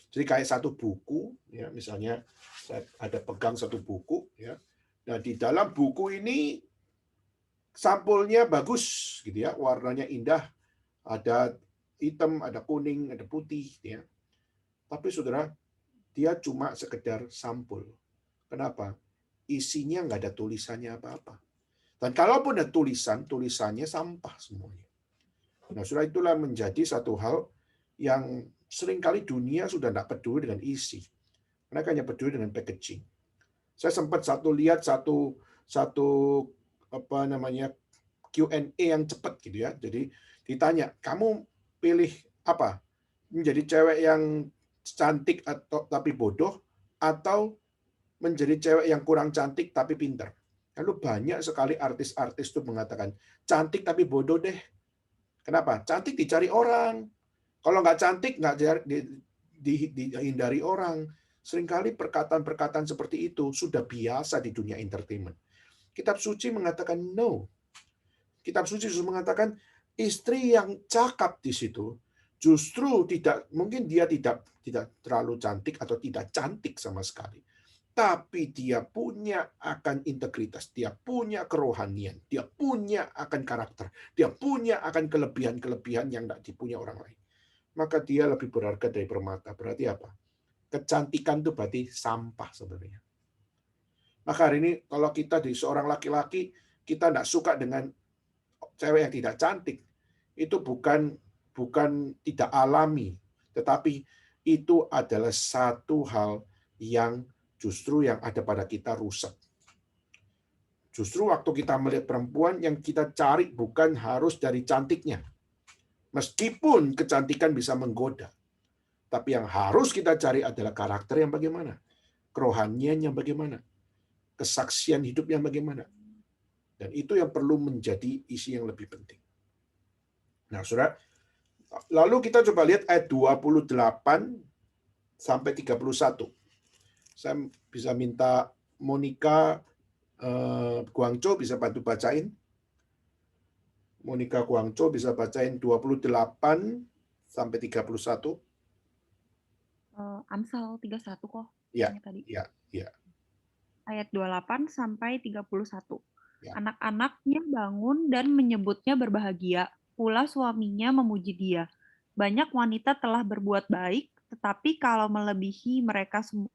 Jadi kayak satu buku, ya misalnya saya ada pegang satu buku, ya. Nah di dalam buku ini sampulnya bagus, gitu ya, warnanya indah, ada hitam, ada kuning, ada putih, ya. Tapi saudara, dia cuma sekedar sampul. Kenapa? Isinya nggak ada tulisannya apa-apa. Dan kalaupun ada tulisannya sampah semuanya. Nah, saudara, itulah menjadi satu hal yang seringkali dunia sudah tidak peduli dengan isi. Mereka hanya peduli dengan packaging. Saya sempat lihat satu apa namanya Q&A yang cepat gitu ya. Jadi ditanya, kamu pilih apa? Menjadi cewek yang cantik atau tapi bodoh, atau menjadi cewek yang kurang cantik tapi pintar? Lalu banyak sekali artis-artis itu mengatakan, cantik tapi bodoh deh. Kenapa? Cantik dicari orang. Kalau nggak cantik, dihindari orang. Seringkali perkataan-perkataan seperti itu sudah biasa di dunia entertainment. Kitab suci mengatakan no. Kitab suci justru mengatakan istri yang cakap di situ justru mungkin dia tidak terlalu cantik atau tidak cantik sama sekali. Tapi dia punya akan integritas, dia punya kerohanian, dia punya akan karakter, dia punya akan kelebihan-kelebihan yang tidak dipunya orang lain. Maka dia lebih berharga dari permata. Berarti apa? Kecantikan itu berarti sampah sebenarnya. Maka hari ini kalau kita di seorang laki-laki, kita tidak suka dengan cewek yang tidak cantik, itu bukan tidak alami, tetapi itu adalah satu hal yang justru yang ada pada kita rusak. Justru waktu kita melihat perempuan, yang kita cari bukan harus dari cantiknya. Meskipun kecantikan bisa menggoda. Tapi yang harus kita cari adalah karakter yang bagaimana. Kerohanian yang bagaimana. Kesaksian hidup yang bagaimana. Dan itu yang perlu menjadi isi yang lebih penting. Nah, Saudara, lalu kita coba lihat ayat 28 sampai 31. Saya bisa minta Monica Guangzhou bisa bantu bacain. Monica Guangzhou bisa bacain 28 sampai 31. Amsal 31 kok. Ya, Tadi. ya. Ayat 28 sampai 31. Ya. Anak-anaknya bangun dan menyebutnya berbahagia, pula suaminya memuji dia. Banyak wanita telah berbuat baik, tetapi kau melebihi mereka semua.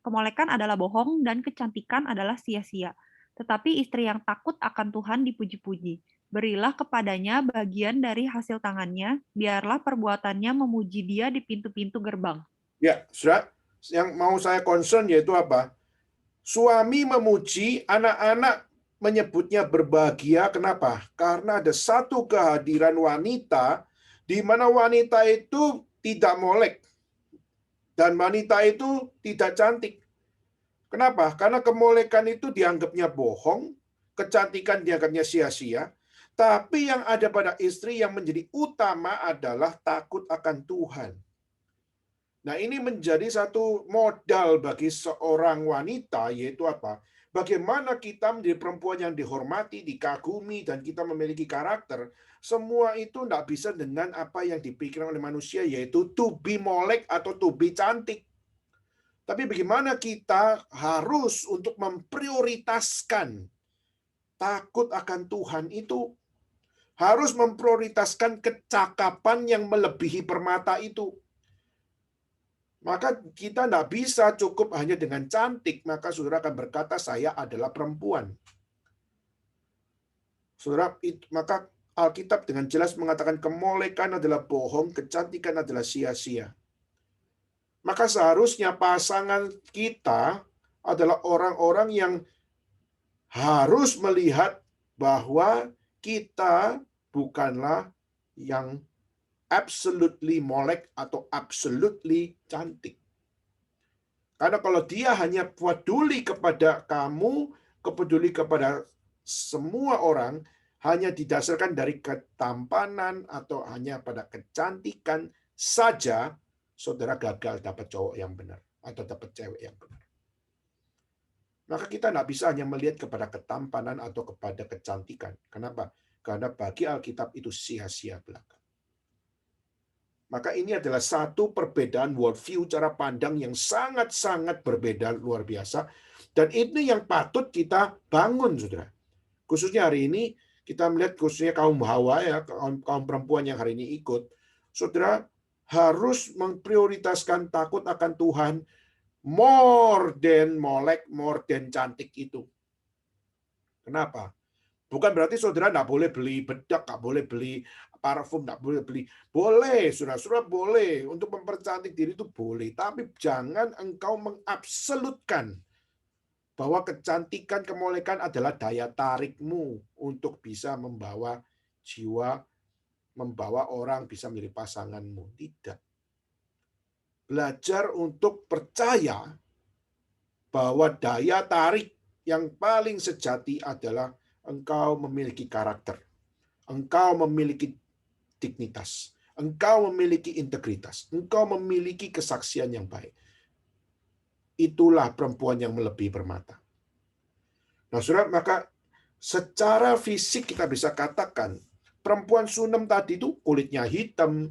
Kemolekan adalah bohong dan kecantikan adalah sia-sia. Tetapi istri yang takut akan Tuhan dipuji-puji. Berilah kepadanya bagian dari hasil tangannya, biarlah perbuatannya memuji dia di pintu-pintu gerbang. Ya, Saudara, yang mau saya concern yaitu apa? Suami memuji, anak-anak menyebutnya berbahagia. Kenapa? Karena ada satu kehadiran wanita di mana wanita itu tidak molek dan wanita itu tidak cantik. Kenapa? Karena kemolekan itu dianggapnya bohong, kecantikan dianggapnya sia-sia. Tapi yang ada pada istri yang menjadi utama adalah takut akan Tuhan. Nah, ini menjadi satu modal bagi seorang wanita, yaitu apa? Bagaimana kita menjadi perempuan yang dihormati, dikagumi, dan kita memiliki karakter. Semua itu tidak bisa dengan apa yang dipikirkan oleh manusia, yaitu to be molek atau to be cantik. Tapi bagaimana kita harus untuk memprioritaskan takut akan Tuhan itu, harus memprioritaskan kecakapan yang melebihi permata itu. Maka kita tidak bisa cukup hanya dengan cantik, maka saudara akan berkata, saya adalah perempuan. Saudara, maka Alkitab dengan jelas mengatakan kemolekan adalah bohong, kecantikan adalah sia-sia. Maka seharusnya pasangan kita adalah orang-orang yang harus melihat bahwa kita bukanlah yang absolutely molek atau absolutely cantik. Karena kalau dia hanya peduli kepada kamu, peduli kepada semua orang, hanya didasarkan dari ketampanan atau hanya pada kecantikan saja, saudara gagal dapat cowok yang benar atau dapat cewek yang benar. Maka kita tidak bisa hanya melihat kepada ketampanan atau kepada kecantikan. Kenapa? Karena bagi Alkitab itu sia-sia belaka. Maka ini adalah satu perbedaan worldview, cara pandang yang sangat-sangat berbeda, luar biasa. Dan ini yang patut kita bangun, saudara. Khususnya hari ini, kita melihat khususnya kaum Hawa, ya, kaum perempuan yang hari ini ikut. Saudara harus memprioritaskan takut akan Tuhan, more than molek, more than cantik itu. Kenapa? Bukan berarti saudara tidak boleh beli bedak, tidak boleh beli parfum, tidak boleh beli. Boleh, saudara boleh. Untuk mempercantik diri itu boleh. Tapi jangan engkau mengabsolutkan bahwa kecantikan, kemolekan adalah daya tarikmu untuk bisa membawa jiwa, membawa orang bisa menjadi pasanganmu. Tidak. Belajar untuk percaya bahwa daya tarik yang paling sejati adalah engkau memiliki karakter. Engkau memiliki dignitas. engkau memiliki integritas, engkau memiliki kesaksian yang baik. Itulah perempuan yang melebihi permata. Nah, saudara, maka secara fisik kita bisa katakan, perempuan Sunem tadi itu kulitnya hitam,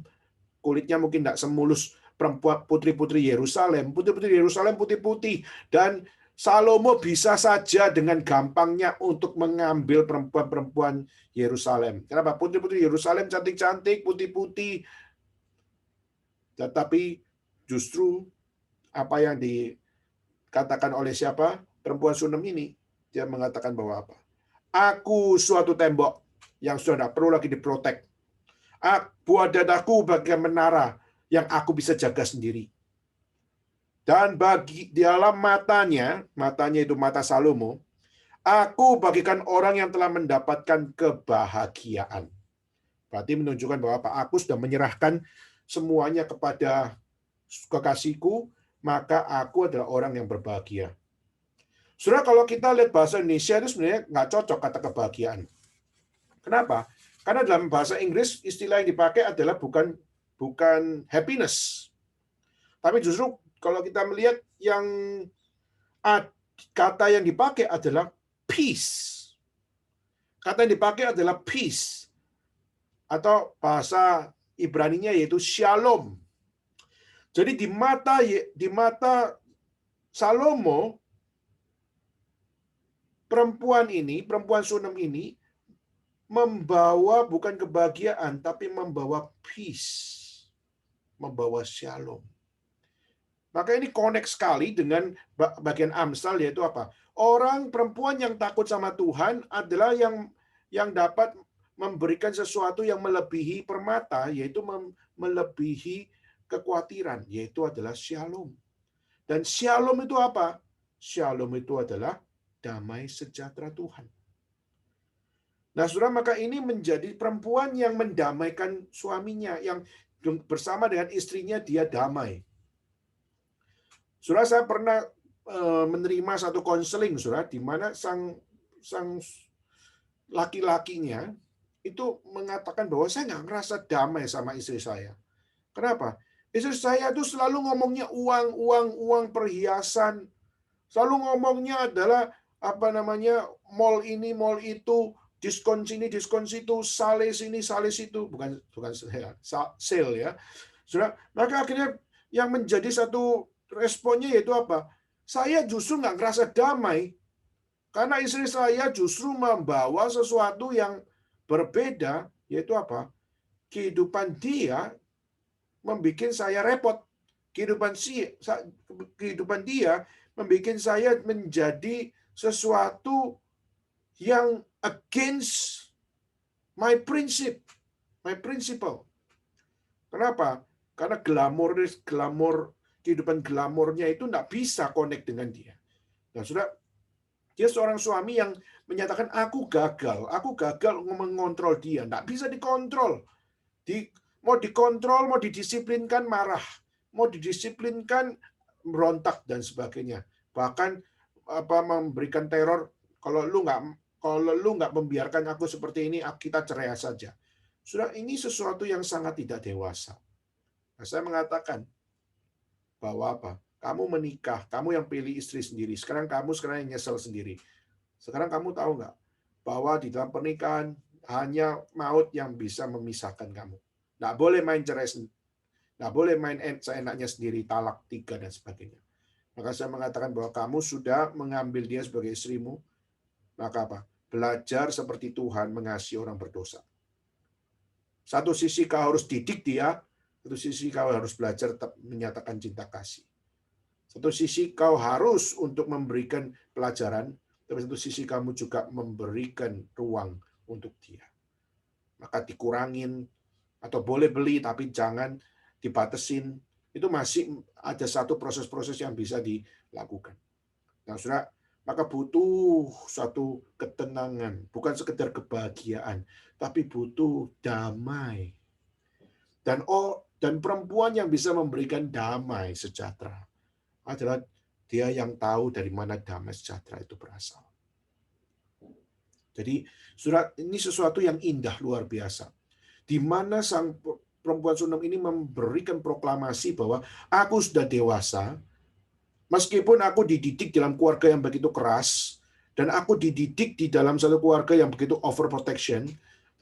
kulitnya mungkin tidak semulus perempuan putri-putri Yerusalem. Putri-putri Yerusalem putih-putih. Dan Salomo bisa saja dengan gampangnya untuk mengambil perempuan-perempuan Yerusalem. Kenapa? Putri-putri Yerusalem cantik-cantik, putih-putih. Tetapi justru apa yang dikatakan oleh siapa? Perempuan Sunem ini. Dia mengatakan bahwa apa? Aku suatu tembok yang sudah tidak perlu lagi diprotek. Buah dadaku bagai menara yang aku bisa jaga sendiri. Dan bagi dalam matanya itu mata Salomo, aku bagikan orang yang telah mendapatkan kebahagiaan. Berarti menunjukkan bahwa apa? Aku sudah menyerahkan semuanya kepada kekasihku, maka aku adalah orang yang berbahagia. Saudara, kalau kita lihat bahasa Indonesia itu sebenarnya nggak cocok kata kebahagiaan. Kenapa? Karena dalam bahasa Inggris istilah yang dipakai adalah bukan happiness. Tapi justru kalau kita melihat yang kata yang dipakai adalah peace. Kata yang dipakai adalah peace. Atau bahasa Ibraninya yaitu shalom. Jadi di mata Salomo, perempuan Sunem ini membawa bukan kebahagiaan, tapi membawa peace, membawa shalom. Maka ini connect sekali dengan bagian Amsal, yaitu apa? Orang perempuan yang takut sama Tuhan adalah yang dapat memberikan sesuatu yang melebihi permata, yaitu melebihi kekhawatiran, yaitu adalah shalom. Dan shalom itu apa? Shalom itu adalah damai sejahtera Tuhan. Nah, saudara, maka ini menjadi perempuan yang mendamaikan suaminya, yang bersama dengan istrinya dia damai. Saudara, saya pernah menerima satu konseling, saudara, di mana sang laki-lakinya itu mengatakan bahwa saya nggak ngerasa damai sama istri saya. Kenapa? Istri saya itu selalu ngomongnya uang, perhiasan. Selalu ngomongnya adalah mall ini, mall itu, diskon sini, diskon situ, sale sini, sale situ, bukan sale ya. Saudara, maka akhirnya yang menjadi satu responnya yaitu apa? Saya justru nggak ngerasa damai karena istri saya justru membawa sesuatu yang berbeda, yaitu apa? Kehidupan dia membuat saya repot. Kehidupan dia membuat saya menjadi sesuatu yang against my principle. Kenapa? Karena kehidupan glamornya itu tidak bisa connect dengan dia. Nah, sudah, dia seorang suami yang menyatakan aku gagal mengontrol dia, tidak bisa dikontrol. Mau dikontrol, mau didisiplinkan marah, mau didisiplinkan merontak dan sebagainya. Bahkan memberikan teror, kalau lu nggak membiarkan aku seperti ini, kita cerai saja. Sudah, ini sesuatu yang sangat tidak dewasa. Nah, saya mengatakan bahwa apa? Kamu menikah, kamu yang pilih istri sendiri. Sekarang yang nyesel sendiri. Sekarang kamu tahu nggak bahwa di dalam pernikahan hanya maut yang bisa memisahkan kamu. Nggak boleh main cerai, nggak boleh main seenaknya sendiri, talak 3 dan sebagainya. Maka saya mengatakan bahwa kamu sudah mengambil dia sebagai istrimu, maka apa? Belajar seperti Tuhan mengasihi orang berdosa. Satu sisi kau harus didik dia, satu sisi kau harus belajar tetap menyatakan cinta kasih. Satu sisi kau harus untuk memberikan pelajaran, tapi satu sisi kamu juga memberikan ruang untuk dia. Maka dikurangin, atau boleh beli tapi jangan dibatasin. Itu masih ada satu proses-proses yang bisa dilakukan. Nah, saudara, maka butuh satu ketenangan, bukan sekedar kebahagiaan, tapi butuh damai. Dan perempuan yang bisa memberikan damai sejahtera adalah dia yang tahu dari mana damai sejahtera itu berasal. Jadi, saudara, ini sesuatu yang indah luar biasa. Di mana sang perempuan Sunem ini memberikan proklamasi bahwa aku sudah dewasa, meskipun aku dididik dalam keluarga yang begitu keras, dan aku dididik di dalam satu keluarga yang begitu overprotection,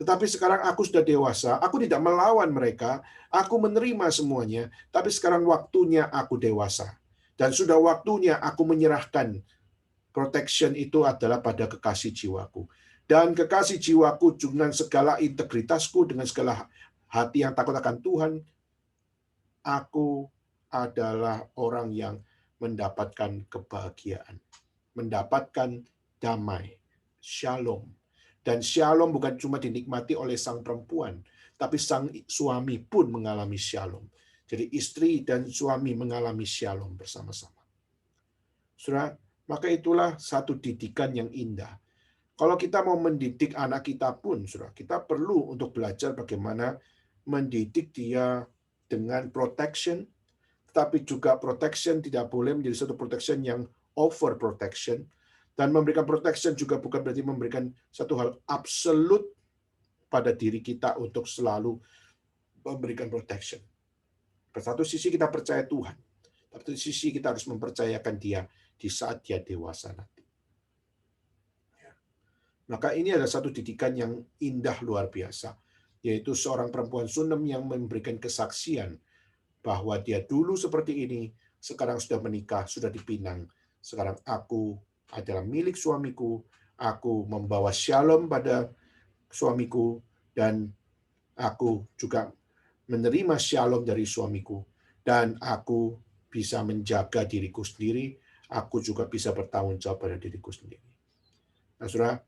tetapi sekarang aku sudah dewasa, aku tidak melawan mereka, aku menerima semuanya, tapi sekarang waktunya aku dewasa. Dan sudah waktunya aku menyerahkan protection itu adalah pada kekasih jiwaku. Dan kekasih jiwaku dengan segala integritasku, dengan segala hati yang takut akan Tuhan, aku adalah orang yang mendapatkan kebahagiaan, mendapatkan damai, shalom. Dan shalom bukan cuma dinikmati oleh sang perempuan, tapi sang suami pun mengalami shalom. Jadi istri dan suami mengalami shalom bersama-sama. Saudara, maka itulah satu didikan yang indah. Kalau kita mau mendidik anak kita pun, saudara, kita perlu untuk belajar bagaimana mendidik dia dengan protection, tetapi juga protection tidak boleh menjadi satu protection yang over protection. Dan memberikan protection juga bukan berarti memberikan satu hal absolut pada diri kita untuk selalu memberikan protection. Pada satu sisi kita percaya Tuhan, pada satu sisi kita harus mempercayakan dia di saat dia dewasa nanti. Maka ini adalah satu didikan yang indah luar biasa, yaitu seorang perempuan Sunem yang memberikan kesaksian bahwa dia dulu seperti ini, sekarang sudah menikah, sudah dipinang. Sekarang aku adalah milik suamiku, aku membawa shalom pada suamiku, dan aku juga menerima shalom dari suamiku, dan aku bisa menjaga diriku sendiri, aku juga bisa bertanggung jawab pada diriku sendiri. Nah, saudara,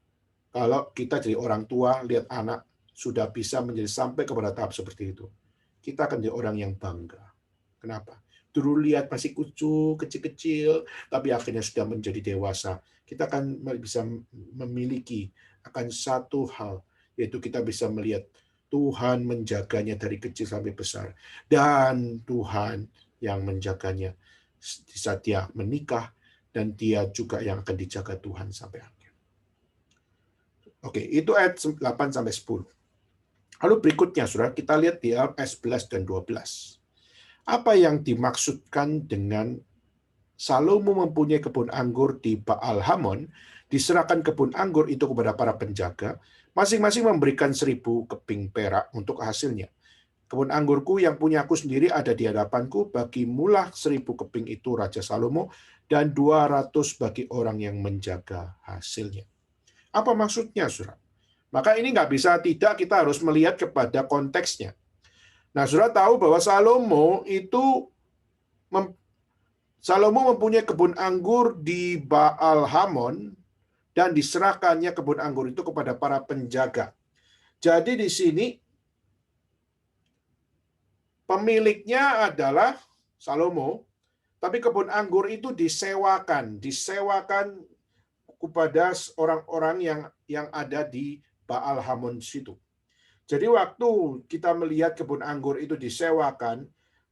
kalau kita jadi orang tua, lihat anak sudah bisa menjadi sampai kepada tahap seperti itu, kita akan jadi orang yang bangga. Kenapa? Dulu lihat masih kecil-kecil, tapi akhirnya sudah menjadi dewasa. Kita akan bisa memiliki akan satu hal, yaitu kita bisa melihat Tuhan menjaganya dari kecil sampai besar. Dan Tuhan yang menjaganya di saat dia menikah, dan dia juga yang akan dijaga Tuhan sampai akhir. Oke, itu ayat 8-10. Lalu berikutnya, saudara, kita lihat di ayat 11 dan 12. Apa yang dimaksudkan dengan Salomo mempunyai kebun anggur di Baal Hamon, diserahkan kebun anggur itu kepada para penjaga, masing-masing memberikan 1000 keping perak untuk hasilnya. Kebun anggurku yang punya aku sendiri ada di hadapanku, bagimulah 1000 keping itu Raja Salomo, dan 200 bagi orang yang menjaga hasilnya. Apa maksudnya, saudara? Maka ini nggak bisa tidak, kita harus melihat kepada konteksnya. Nah, saudara tahu bahwa Salomo mempunyai kebun anggur di Baal Hamon, dan diserahkannya kebun anggur itu kepada para penjaga. Jadi di sini pemiliknya adalah Salomo, tapi kebun anggur itu disewakan kepada orang-orang yang ada di Baal Hamon situ. Jadi waktu kita melihat kebun anggur itu disewakan,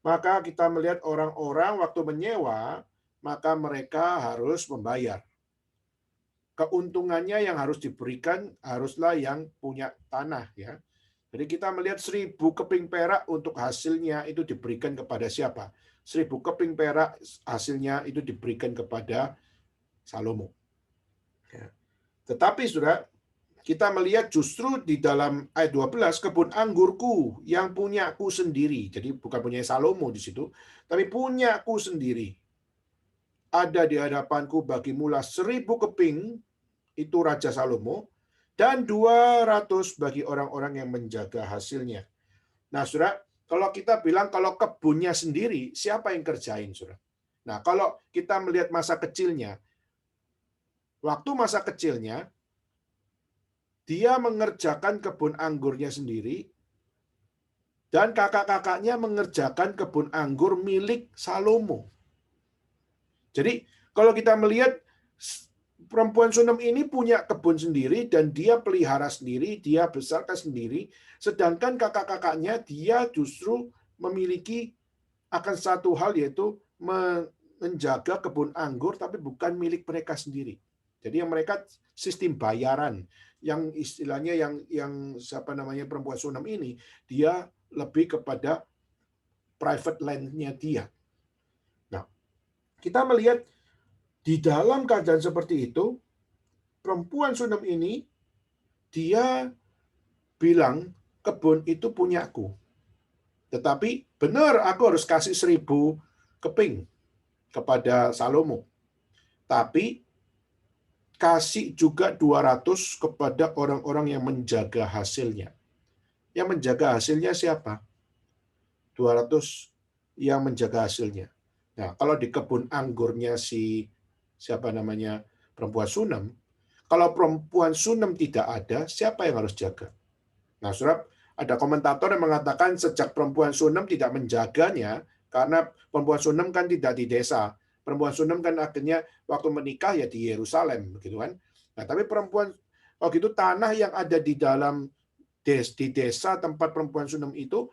maka kita melihat orang-orang waktu menyewa, maka mereka harus membayar. Keuntungannya yang harus diberikan haruslah yang punya tanah, ya. Jadi kita melihat 1000 keping perak untuk hasilnya itu diberikan kepada siapa? 1000 keping perak hasilnya itu diberikan kepada Salomo. Ya. Tetapi sudah kita melihat justru di dalam ayat 12, kebun anggurku yang punyaku sendiri. Jadi bukan punya Salomo di situ, tapi punyaku sendiri. Ada di hadapanku bagimulah 1000 keping, itu Raja Salomo, dan 200 bagi orang-orang yang menjaga hasilnya. Nah, saudara, kalau kita bilang kalau kebunnya sendiri, siapa yang kerjain, saudara? Nah, kalau kita melihat masa kecilnya, waktu masa kecilnya, dia mengerjakan kebun anggurnya sendiri, dan kakak-kakaknya mengerjakan kebun anggur milik Salomo. Jadi, kalau kita melihat perempuan Sunem ini punya kebun sendiri, dan dia pelihara sendiri, dia besarkan sendiri, sedangkan kakak-kakaknya dia justru memiliki akan satu hal, yaitu menjaga kebun anggur, tapi bukan milik mereka sendiri. Jadi yang mereka sistem bayaran, yang istilahnya yang perempuan Sunem ini, dia lebih kepada private land-nya dia. Nah, kita melihat di dalam keadaan seperti itu, perempuan Sunem ini, dia bilang, kebun itu punyaku. Tetapi benar aku harus kasih 1000 keping kepada Salomo. Tapi kasih juga 200 kepada orang-orang yang menjaga hasilnya. Yang menjaga hasilnya siapa? 200 yang menjaga hasilnya. Nah, kalau di kebun anggurnya siapa namanya perempuan Sunem, kalau perempuan Sunem tidak ada, siapa yang harus jaga? Nah, saudara, ada komentator yang mengatakan sejak perempuan Sunem tidak menjaganya, karena perempuan Sunem kan tidak di desa. Perempuan Sunem kan akhirnya waktu menikah ya di Yerusalem, begitu kan? Nah, tapi perempuan, kalau gitu tanah yang ada di dalam di desa tempat perempuan Sunem itu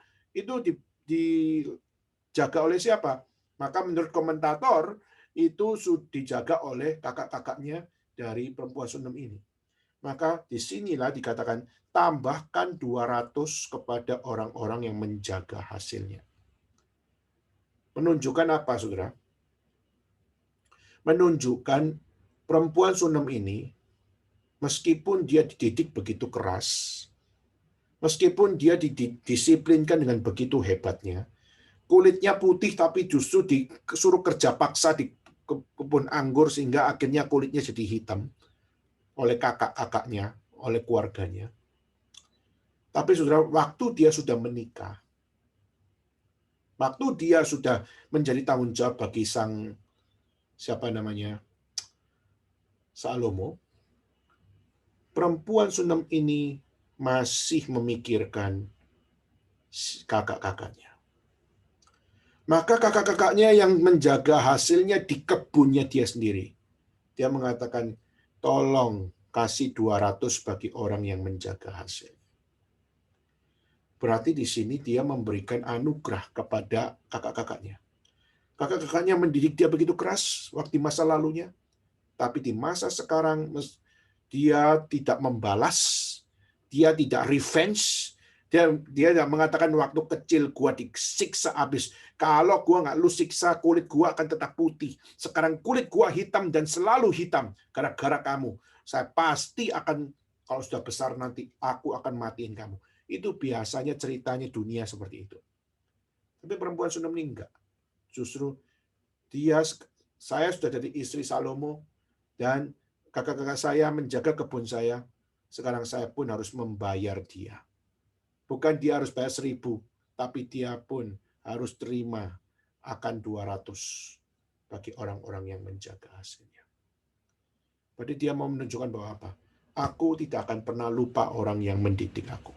dijaga oleh siapa? Maka menurut komentator itu dijaga oleh kakak-kakaknya dari perempuan Sunem ini. Maka disinilah dikatakan tambahkan 200 kepada orang-orang yang menjaga hasilnya. Menunjukkan apa, saudara? Menunjukkan perempuan Sunem ini, meskipun dia dididik begitu keras, meskipun dia didisiplinkan dengan begitu hebatnya, kulitnya putih tapi justru disuruh kerja paksa di kebun anggur sehingga akhirnya kulitnya jadi hitam oleh kakak-kakaknya, oleh keluarganya. Tapi saudara, waktu dia sudah menikah, waktu dia sudah menjadi tanggung jawab bagi Salomo, perempuan Sunem ini masih memikirkan kakak-kakaknya. Maka kakak-kakaknya yang menjaga hasilnya di kebunnya dia sendiri. Dia mengatakan, tolong kasih 200 bagi orang yang menjaga hasil. Berarti di sini dia memberikan anugerah kepada kakak-kakaknya. Kakak-kakaknya mendidik dia begitu keras waktu masa lalunya. Tapi di masa sekarang dia tidak membalas, dia tidak revenge, dia tidak mengatakan waktu kecil gua disiksa habis. Kalau gua nggak lu siksa, kulit gua akan tetap putih. Sekarang kulit gua hitam dan selalu hitam gara-gara kamu. Saya pasti akan, kalau sudah besar nanti, aku akan matiin kamu. Itu biasanya ceritanya dunia seperti itu. Tapi perempuan Sunem ini enggak. Justru saya sudah jadi istri Salomo, dan kakak-kakak saya menjaga kebun saya. Sekarang saya pun harus membayar dia. Bukan dia harus bayar 1000, tapi dia pun harus terima akan 200 bagi orang-orang yang menjaga hasilnya. Berarti dia mau menunjukkan bahwa apa? Aku tidak akan pernah lupa orang yang mendidik aku.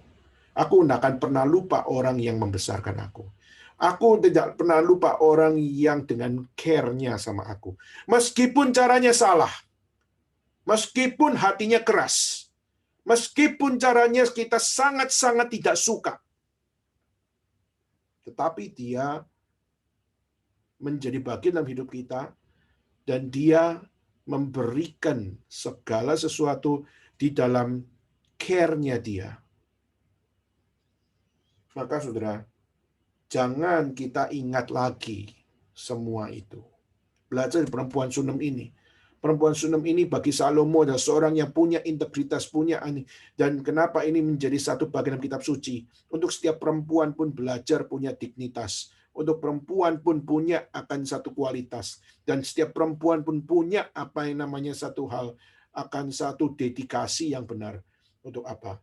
Aku tidak akan pernah lupa orang yang membesarkan aku. Aku tidak pernah lupa orang yang dengan care-nya sama aku. Meskipun caranya salah, meskipun hatinya keras, meskipun caranya kita sangat-sangat tidak suka, tetapi dia menjadi bagian dalam hidup kita, dan dia memberikan segala sesuatu di dalam care-nya dia. Maka saudara, jangan kita ingat lagi semua itu. Belajar dari perempuan Sunem ini. Perempuan Sunem ini bagi Salomo adalah seorang yang punya integritas, dan kenapa ini menjadi satu bagian dalam kitab suci. Untuk setiap perempuan pun belajar punya dignitas. Untuk perempuan pun punya akan satu kualitas. Dan setiap perempuan pun punya apa yang namanya satu hal, akan satu dedikasi yang benar. Untuk apa?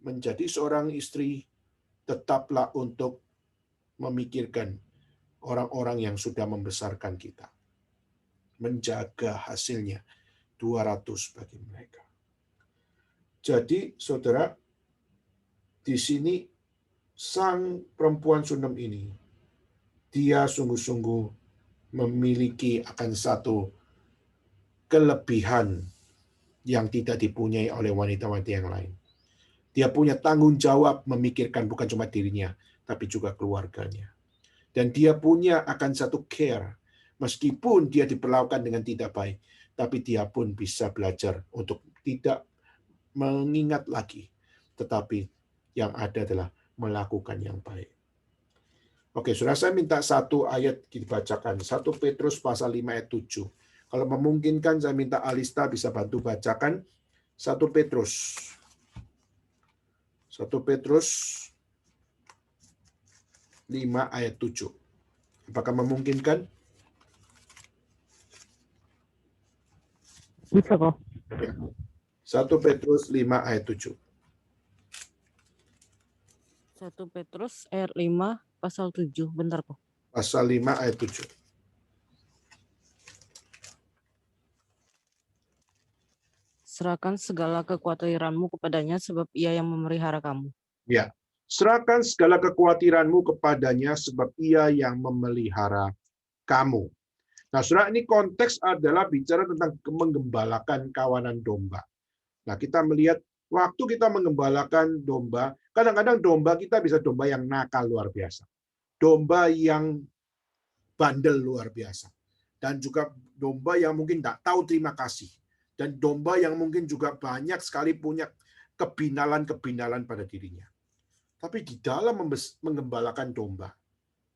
Menjadi seorang istri, tetaplah untuk memikirkan orang-orang yang sudah membesarkan kita. Menjaga hasilnya 200 bagi mereka. Jadi, saudara, di sini sang perempuan Sunem ini, dia sungguh-sungguh memiliki akan satu kelebihan yang tidak dipunyai oleh wanita-wanita yang lain. Dia punya tanggung jawab memikirkan bukan cuma dirinya, tapi juga keluarganya. Dan dia punya akan satu care. Meskipun dia diperlakukan dengan tidak baik, tapi dia pun bisa belajar untuk tidak mengingat lagi. Tetapi yang ada adalah melakukan yang baik. Oke, saudara, saya minta satu ayat dibacakan. 1 Petrus pasal 5 ayat 7. Kalau memungkinkan, saya minta Alista bisa bantu bacakan 1 Petrus. 1 Petrus 5 ayat 7. Apakah memungkinkan? Bisa kok. 1 Petrus 5 ayat 7. 1 Petrus ayat 5 pasal 7. Bentar kok. Pasal 5 ayat 7. Serahkan segala kekhawatiranmu kepadanya sebab ia yang memelihara kamu. Ya. Serahkan segala kekhawatiranmu kepadanya sebab ia yang memelihara kamu. Nah, saudara, ini konteks adalah bicara tentang menggembalakan kawanan domba. Nah, kita melihat waktu kita menggembalakan domba, kadang-kadang domba kita bisa domba yang nakal luar biasa. Domba yang bandel luar biasa. Dan juga domba yang mungkin tidak tahu terima kasih. Dan domba yang mungkin juga banyak sekali punya kebinalan-kebinalan pada dirinya. Tapi di dalam menggembalakan domba,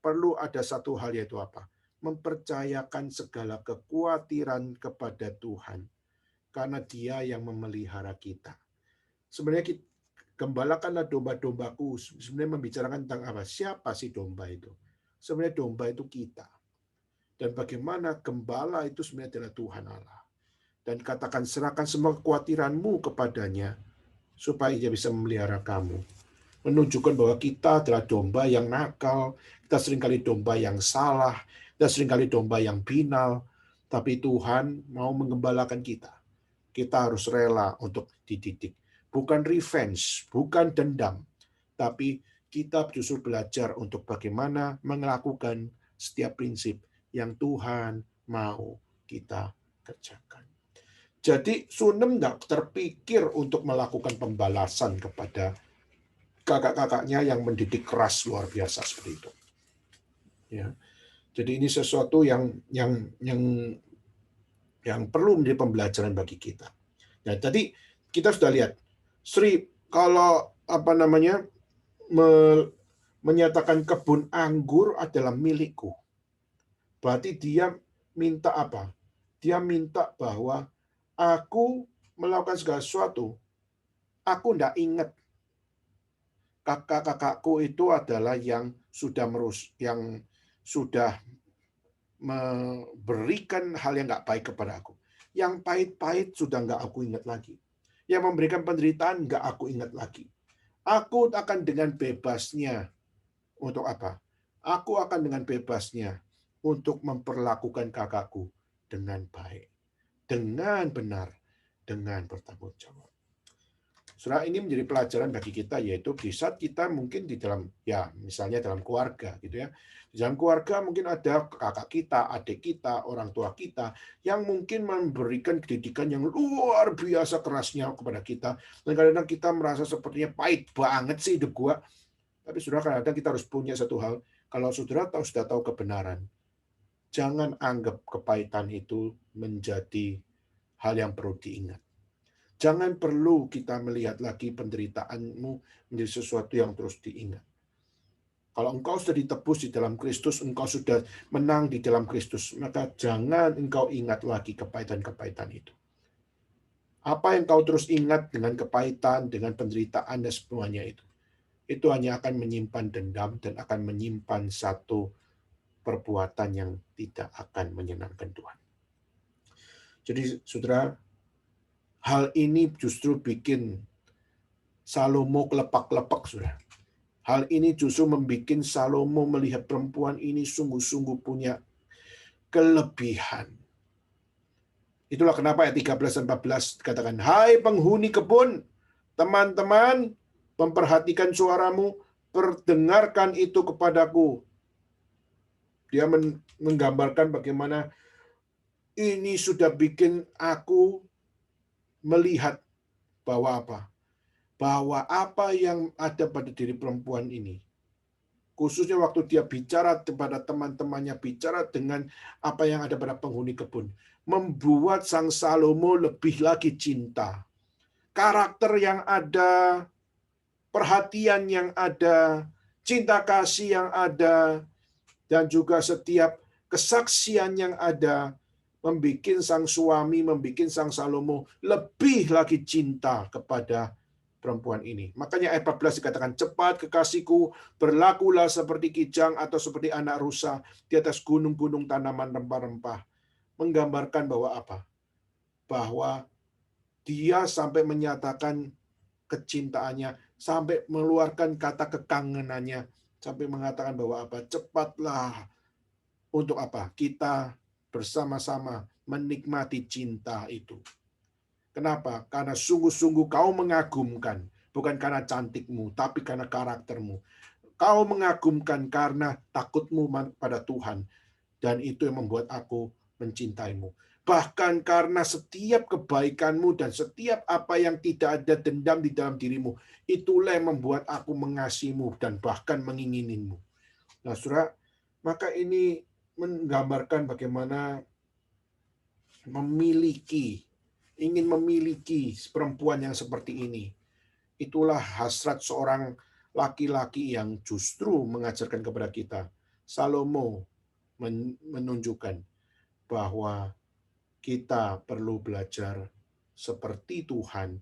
perlu ada satu hal, yaitu apa? Mempercayakan segala kekhawatiran kepada Tuhan. Karena Dia yang memelihara kita. Sebenarnya gembalakanlah domba-dombaku. Sebenarnya membicarakan tentang apa? Siapa sih domba itu? Sebenarnya domba itu kita. Dan bagaimana gembala itu sebenarnya adalah Tuhan Allah. Dan katakan, serahkan semua kekhawatiranmu kepadanya, supaya Dia bisa memelihara kamu. Menunjukkan bahwa kita adalah domba yang nakal, kita seringkali domba yang salah, kita seringkali domba yang binal, tapi Tuhan mau menggembalakan kita. Kita harus rela untuk dididik. Bukan revenge, bukan dendam, tapi kita justru belajar untuk bagaimana melakukan setiap prinsip yang Tuhan mau kita kerjakan. Jadi Sunem tidak terpikir untuk melakukan pembalasan kepada kakak-kakaknya yang mendidik keras luar biasa seperti itu. Ya. Jadi ini sesuatu yang perlu menjadi pembelajaran bagi kita. Nah, tadi kita sudah lihat, Sri kalau menyatakan kebun anggur adalah milikku, berarti dia minta apa? Dia minta bahwa aku melakukan segala sesuatu, aku tidak ingat kakak-kakakku itu adalah yang sudah memberikan hal yang nggak baik kepada aku. Yang pahit-pahit sudah nggak aku ingat lagi. Yang memberikan penderitaan nggak aku ingat lagi. Aku akan dengan bebasnya untuk apa? Aku akan dengan bebasnya untuk memperlakukan kakakku dengan baik, dengan benar, dengan bertanggung jawab. Saudara, ini menjadi pelajaran bagi kita, yaitu di saat kita mungkin di dalam, ya misalnya dalam keluarga gitu ya. Di dalam keluarga mungkin ada kakak kita, adik kita, orang tua kita yang mungkin memberikan pendidikan yang luar biasa kerasnya kepada kita. Dan kadang-kadang kita merasa sepertinya pahit banget sih hidup gua. Tapi saudara, kadang-kadang kita harus punya satu hal, kalau saudara sudah tahu kebenaran, jangan anggap kepahitan itu menjadi hal yang perlu diingat. Jangan perlu kita melihat lagi penderitaanmu menjadi sesuatu yang terus diingat. Kalau engkau sudah ditebus di dalam Kristus, engkau sudah menang di dalam Kristus, maka jangan engkau ingat lagi kepahitan-kepahitan itu. Apa yang kau terus ingat dengan kepahitan, dengan penderitaan, dan semuanya itu hanya akan menyimpan dendam dan akan menyimpan satu perbuatan yang tidak akan menyenangkan Tuhan. Jadi, saudara, hal ini justru bikin Salomo kelepak-kelepak, saudara. Hal ini justru membuat Salomo melihat perempuan ini sungguh-sungguh punya kelebihan. Itulah kenapa ayat 13 dan 14 katakan, hai penghuni kebun, teman-teman, memperhatikan suaramu, perdengarkan itu kepadaku. Dia menggambarkan bagaimana ini sudah bikin aku melihat bahwa apa? Bahwa apa yang ada pada diri perempuan ini, khususnya waktu dia bicara kepada teman-temannya, bicara dengan apa yang ada pada penghuni kebun, membuat Sang Salomo lebih lagi cinta. Karakter yang ada perhatian yang ada, cinta kasih yang ada, dan juga setiap kesaksian yang ada, membikin sang suami, membikin sang Salomo lebih lagi cinta kepada perempuan ini. Makanya ayat 14 dikatakan, cepat kekasihku, berlakulah seperti kijang atau seperti anak rusa di atas gunung-gunung tanaman rempah-rempah. Menggambarkan bahwa apa? Bahwa dia sampai menyatakan kecintaannya, sampai mengeluarkan kata kekangenannya, sampai mengatakan bahwa apa? Cepatlah untuk apa? Kita bersama-sama menikmati cinta itu. Kenapa? Karena sungguh-sungguh kau mengagumkan, bukan karena cantikmu, tapi karena karaktermu. Kau mengagumkan karena takutmu pada Tuhan, dan itu yang membuat aku mencintaimu. Bahkan karena setiap kebaikanmu dan setiap apa yang tidak ada dendam di dalam dirimu, itulah yang membuat aku mengasihimu dan bahkan menginginimu. Nah, saudara, maka ini menggambarkan bagaimana ingin memiliki perempuan yang seperti ini. Itulah hasrat seorang laki-laki yang justru mengajarkan kepada kita. Salomo menunjukkan bahwa kita perlu belajar seperti Tuhan.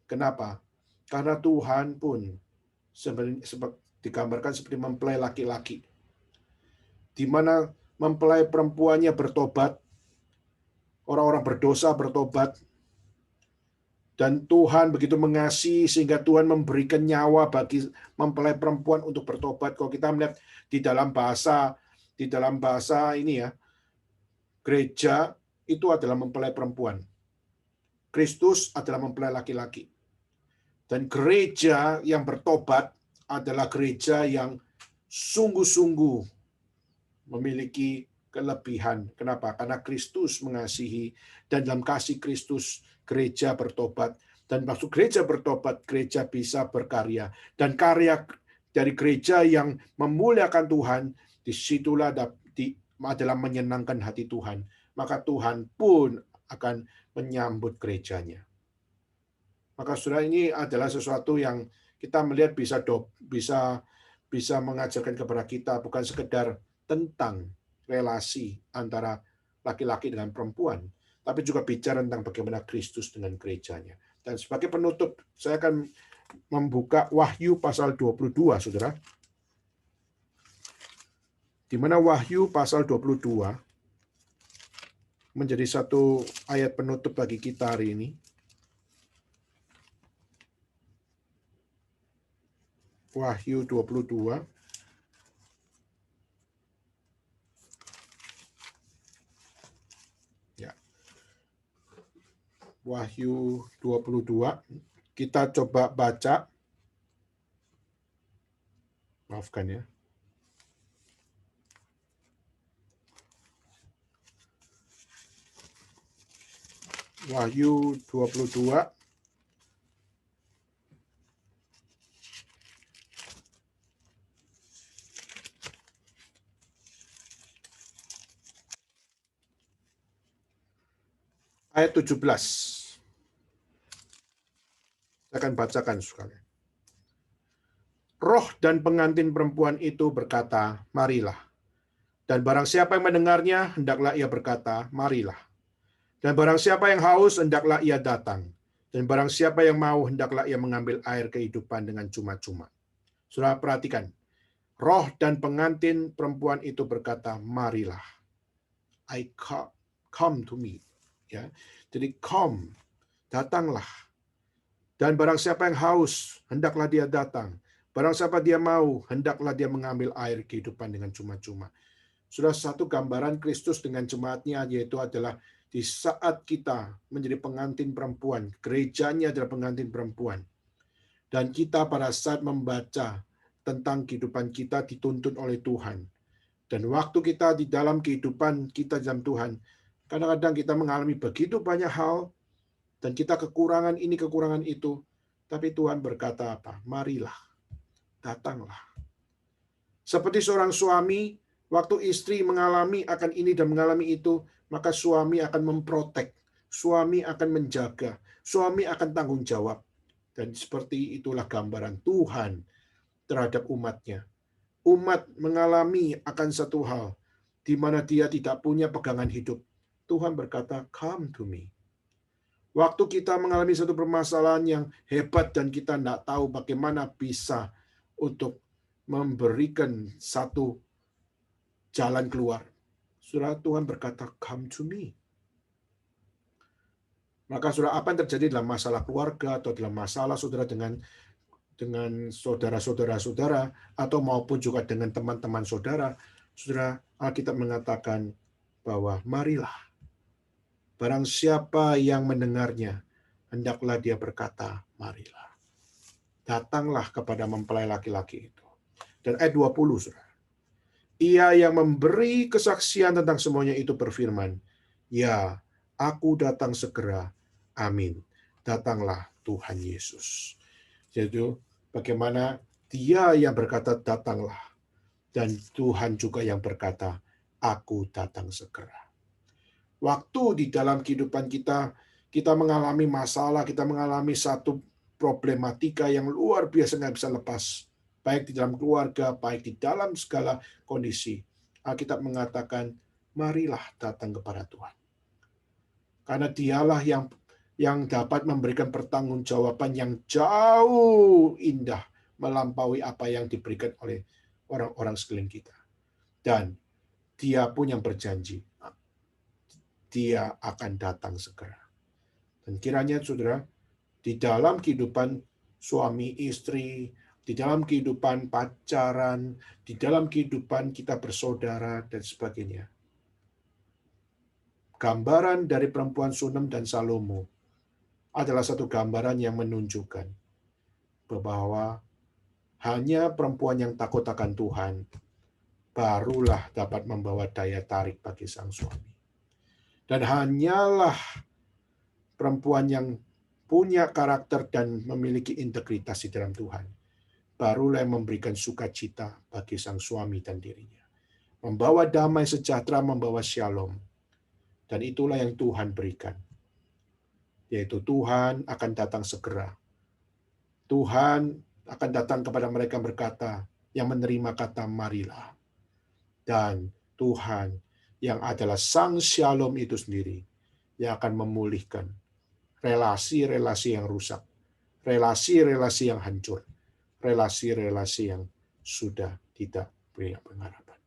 Kenapa? Karena Tuhan pun digambarkan seperti mempelai laki-laki, di mana mempelai perempuannya bertobat, orang-orang berdosa bertobat, dan Tuhan begitu mengasihi sehingga Tuhan memberikan nyawa bagi mempelai perempuan untuk bertobat. Kalau kita melihat di dalam bahasa ini ya, gereja itu adalah mempelai perempuan. Kristus adalah mempelai laki-laki. Dan gereja yang bertobat adalah gereja yang sungguh-sungguh memiliki kelebihan. Kenapa? Karena Kristus mengasihi, dan dalam kasih Kristus gereja bertobat. Dan maksud gereja bertobat, gereja bisa berkarya. Dan karya dari gereja yang memuliakan Tuhan, disitulah adalah menyenangkan hati Tuhan. Maka Tuhan pun akan menyambut gerejanya. Maka saudara, ini adalah sesuatu yang kita melihat bisa mengajarkan kepada kita, bukan sekedar tentang relasi antara laki-laki dengan perempuan, tapi juga bicara tentang bagaimana Kristus dengan gerejanya. Dan sebagai penutup, saya akan membuka Wahyu pasal 22, saudara. Di mana Wahyu pasal 22 menjadi satu ayat penutup bagi kita hari ini. Wahyu 22. Wahyu 22, kita coba baca. Maafkan ya. Wahyu 22. Ayat 17. Saya akan bacakan sekali. Roh dan pengantin perempuan itu berkata, marilah. Dan barang siapa yang mendengarnya, hendaklah ia berkata, marilah. Dan barang siapa yang haus, hendaklah ia datang. Dan barang siapa yang mau, hendaklah ia mengambil air kehidupan dengan cuma-cuma. Saudara perhatikan. Roh dan pengantin perempuan itu berkata, marilah. Come to me. Ya, jadi come, datanglah. Dan barang siapa yang haus, hendaklah dia datang. Barang siapa dia mau, hendaklah dia mengambil air kehidupan dengan cuma-cuma. Sudah satu gambaran Kristus dengan jemaatnya, yaitu adalah di saat kita menjadi pengantin perempuan, gerejanya adalah pengantin perempuan. Dan kita pada saat membaca tentang kehidupan kita dituntun oleh Tuhan. Dan waktu kita di dalam kehidupan kita dalam Tuhan, kadang-kadang kita mengalami begitu banyak hal, dan kita kekurangan ini, kekurangan itu. Tapi Tuhan berkata apa? Marilah, datanglah. Seperti seorang suami, waktu istri mengalami akan ini dan mengalami itu, maka suami akan memprotek, suami akan menjaga, suami akan tanggung jawab. Dan seperti itulah gambaran Tuhan terhadap umatnya. Umat mengalami akan satu hal, di mana dia tidak punya pegangan hidup. Tuhan berkata, come to me. Waktu kita mengalami satu permasalahan yang hebat dan kita tidak tahu bagaimana bisa untuk memberikan satu jalan keluar. Saudara, Tuhan berkata, come to me. Maka saudara, apa yang terjadi dalam masalah keluarga atau dalam masalah saudara dengan saudara-saudara atau maupun juga dengan teman-teman saudara, Alkitab mengatakan bahwa marilah, barang siapa yang mendengarnya, hendaklah dia berkata, marilah. Datanglah kepada mempelai laki-laki itu. Dan ayat 20, saudara. Ia yang memberi kesaksian tentang semuanya itu berfirman, ya, aku datang segera. Amin. Datanglah Tuhan Yesus. Jadi bagaimana dia yang berkata datanglah, dan Tuhan juga yang berkata aku datang segera. Waktu di dalam kehidupan kita mengalami masalah, kita mengalami satu problematika yang luar biasa nggak bisa lepas, baik di dalam keluarga, baik di dalam segala kondisi. Alkitab mengatakan, marilah datang kepada Tuhan. Karena dialah yang dapat memberikan pertanggungjawaban yang jauh indah melampaui apa yang diberikan oleh orang-orang sekeliling kita. Dan dia pun yang berjanji, dia akan datang segera. Dan kiranya saudara, di dalam kehidupan suami istri, di dalam kehidupan pacaran, di dalam kehidupan kita bersaudara, dan sebagainya. Gambaran dari perempuan Sunem dan Salomo adalah satu gambaran yang menunjukkan bahwa hanya perempuan yang takut akan Tuhan barulah dapat membawa daya tarik bagi sang suami. Dan hanyalah perempuan yang punya karakter dan memiliki integritas di dalam Tuhan barulah yang memberikan sukacita bagi sang suami dan dirinya. Membawa damai sejahtera, membawa shalom. Dan itulah yang Tuhan berikan. Yaitu Tuhan akan datang segera. Tuhan akan datang kepada mereka berkata, yang menerima kata marilah. Dan Tuhan yang adalah sang shalom itu sendiri, yang akan memulihkan relasi-relasi yang rusak, relasi-relasi yang hancur, relasi-relasi yang sudah tidak punya pengharapan.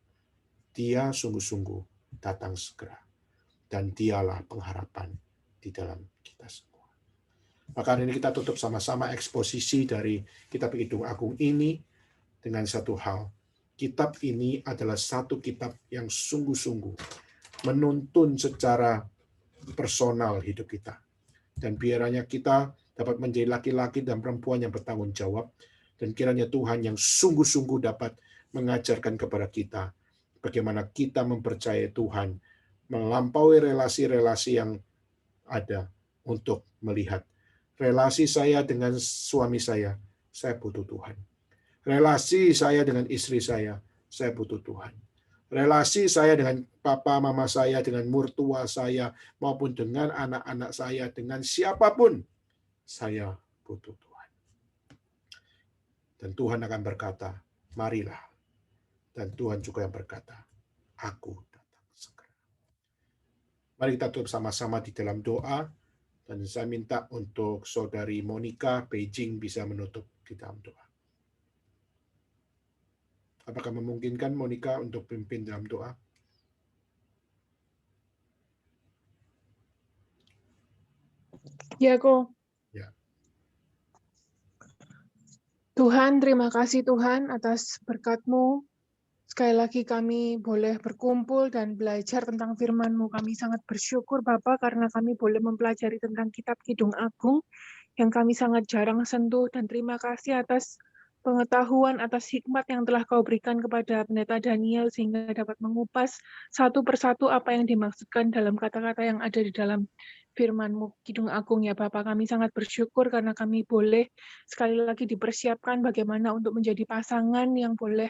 Dia sungguh-sungguh datang segera. Dan dialah pengharapan di dalam kita semua. Maka hari ini kita tutup sama-sama eksposisi dari kitab Kidung Agung ini dengan satu hal. Kitab ini adalah satu kitab yang sungguh-sungguh menuntun secara personal hidup kita. Dan biarnya kita dapat menjadi laki-laki dan perempuan yang bertanggung jawab. Dan kiranya Tuhan yang sungguh-sungguh dapat mengajarkan kepada kita bagaimana kita mempercayai Tuhan, melampaui relasi-relasi yang ada untuk melihat relasi saya dengan suami saya butuh Tuhan. Relasi saya dengan istri saya butuh Tuhan. Relasi saya dengan papa, mama saya, dengan mertua saya, maupun dengan anak-anak saya, dengan siapapun, saya butuh Tuhan. Dan Tuhan akan berkata, marilah. Dan Tuhan juga yang berkata, aku datang segera. Mari kita tutup sama-sama di dalam doa. Dan saya minta untuk saudari Monica Beijing bisa menutup di dalam doa. Apakah memungkinkan Monica untuk pimpin dalam doa? Ya, Ko. Ya. Tuhan, terima kasih Tuhan atas berkat-Mu. Sekali lagi kami boleh berkumpul dan belajar tentang firman-Mu. Kami sangat bersyukur Bapa karena kami boleh mempelajari tentang kitab Kidung Agung yang kami sangat jarang sentuh, dan terima kasih atas pengetahuan, atas hikmat yang telah Kau berikan kepada Pendeta Daniel sehingga dapat mengupas satu persatu apa yang dimaksudkan dalam kata-kata yang ada di dalam firman-Mu Kidung Agung ya Bapak. Kami sangat bersyukur karena kami boleh sekali lagi dipersiapkan bagaimana untuk menjadi pasangan yang boleh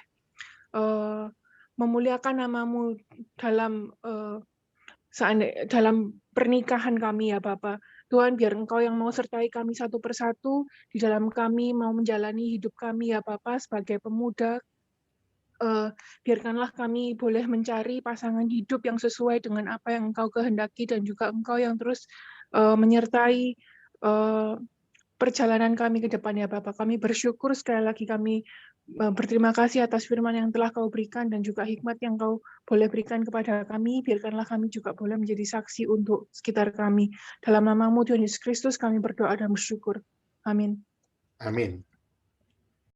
memuliakan nama-Mu dalam pernikahan kami ya Bapak. Tuhan, biar Engkau yang mau sertai kami satu persatu di dalam kami mau menjalani hidup kami ya Bapa sebagai pemuda. Biarkanlah kami boleh mencari pasangan hidup yang sesuai dengan apa yang Engkau kehendaki dan juga Engkau yang terus menyertai perjalanan kami ke depan ya Bapak. Kami bersyukur sekali lagi, kami berterima kasih atas firman yang telah Kau berikan dan juga hikmat yang Kau boleh berikan kepada kami. Biarkanlah kami juga boleh menjadi saksi untuk sekitar kami. Dalam nama-Mu Tuhan Yesus Kristus kami berdoa dan bersyukur. Amin. Amin.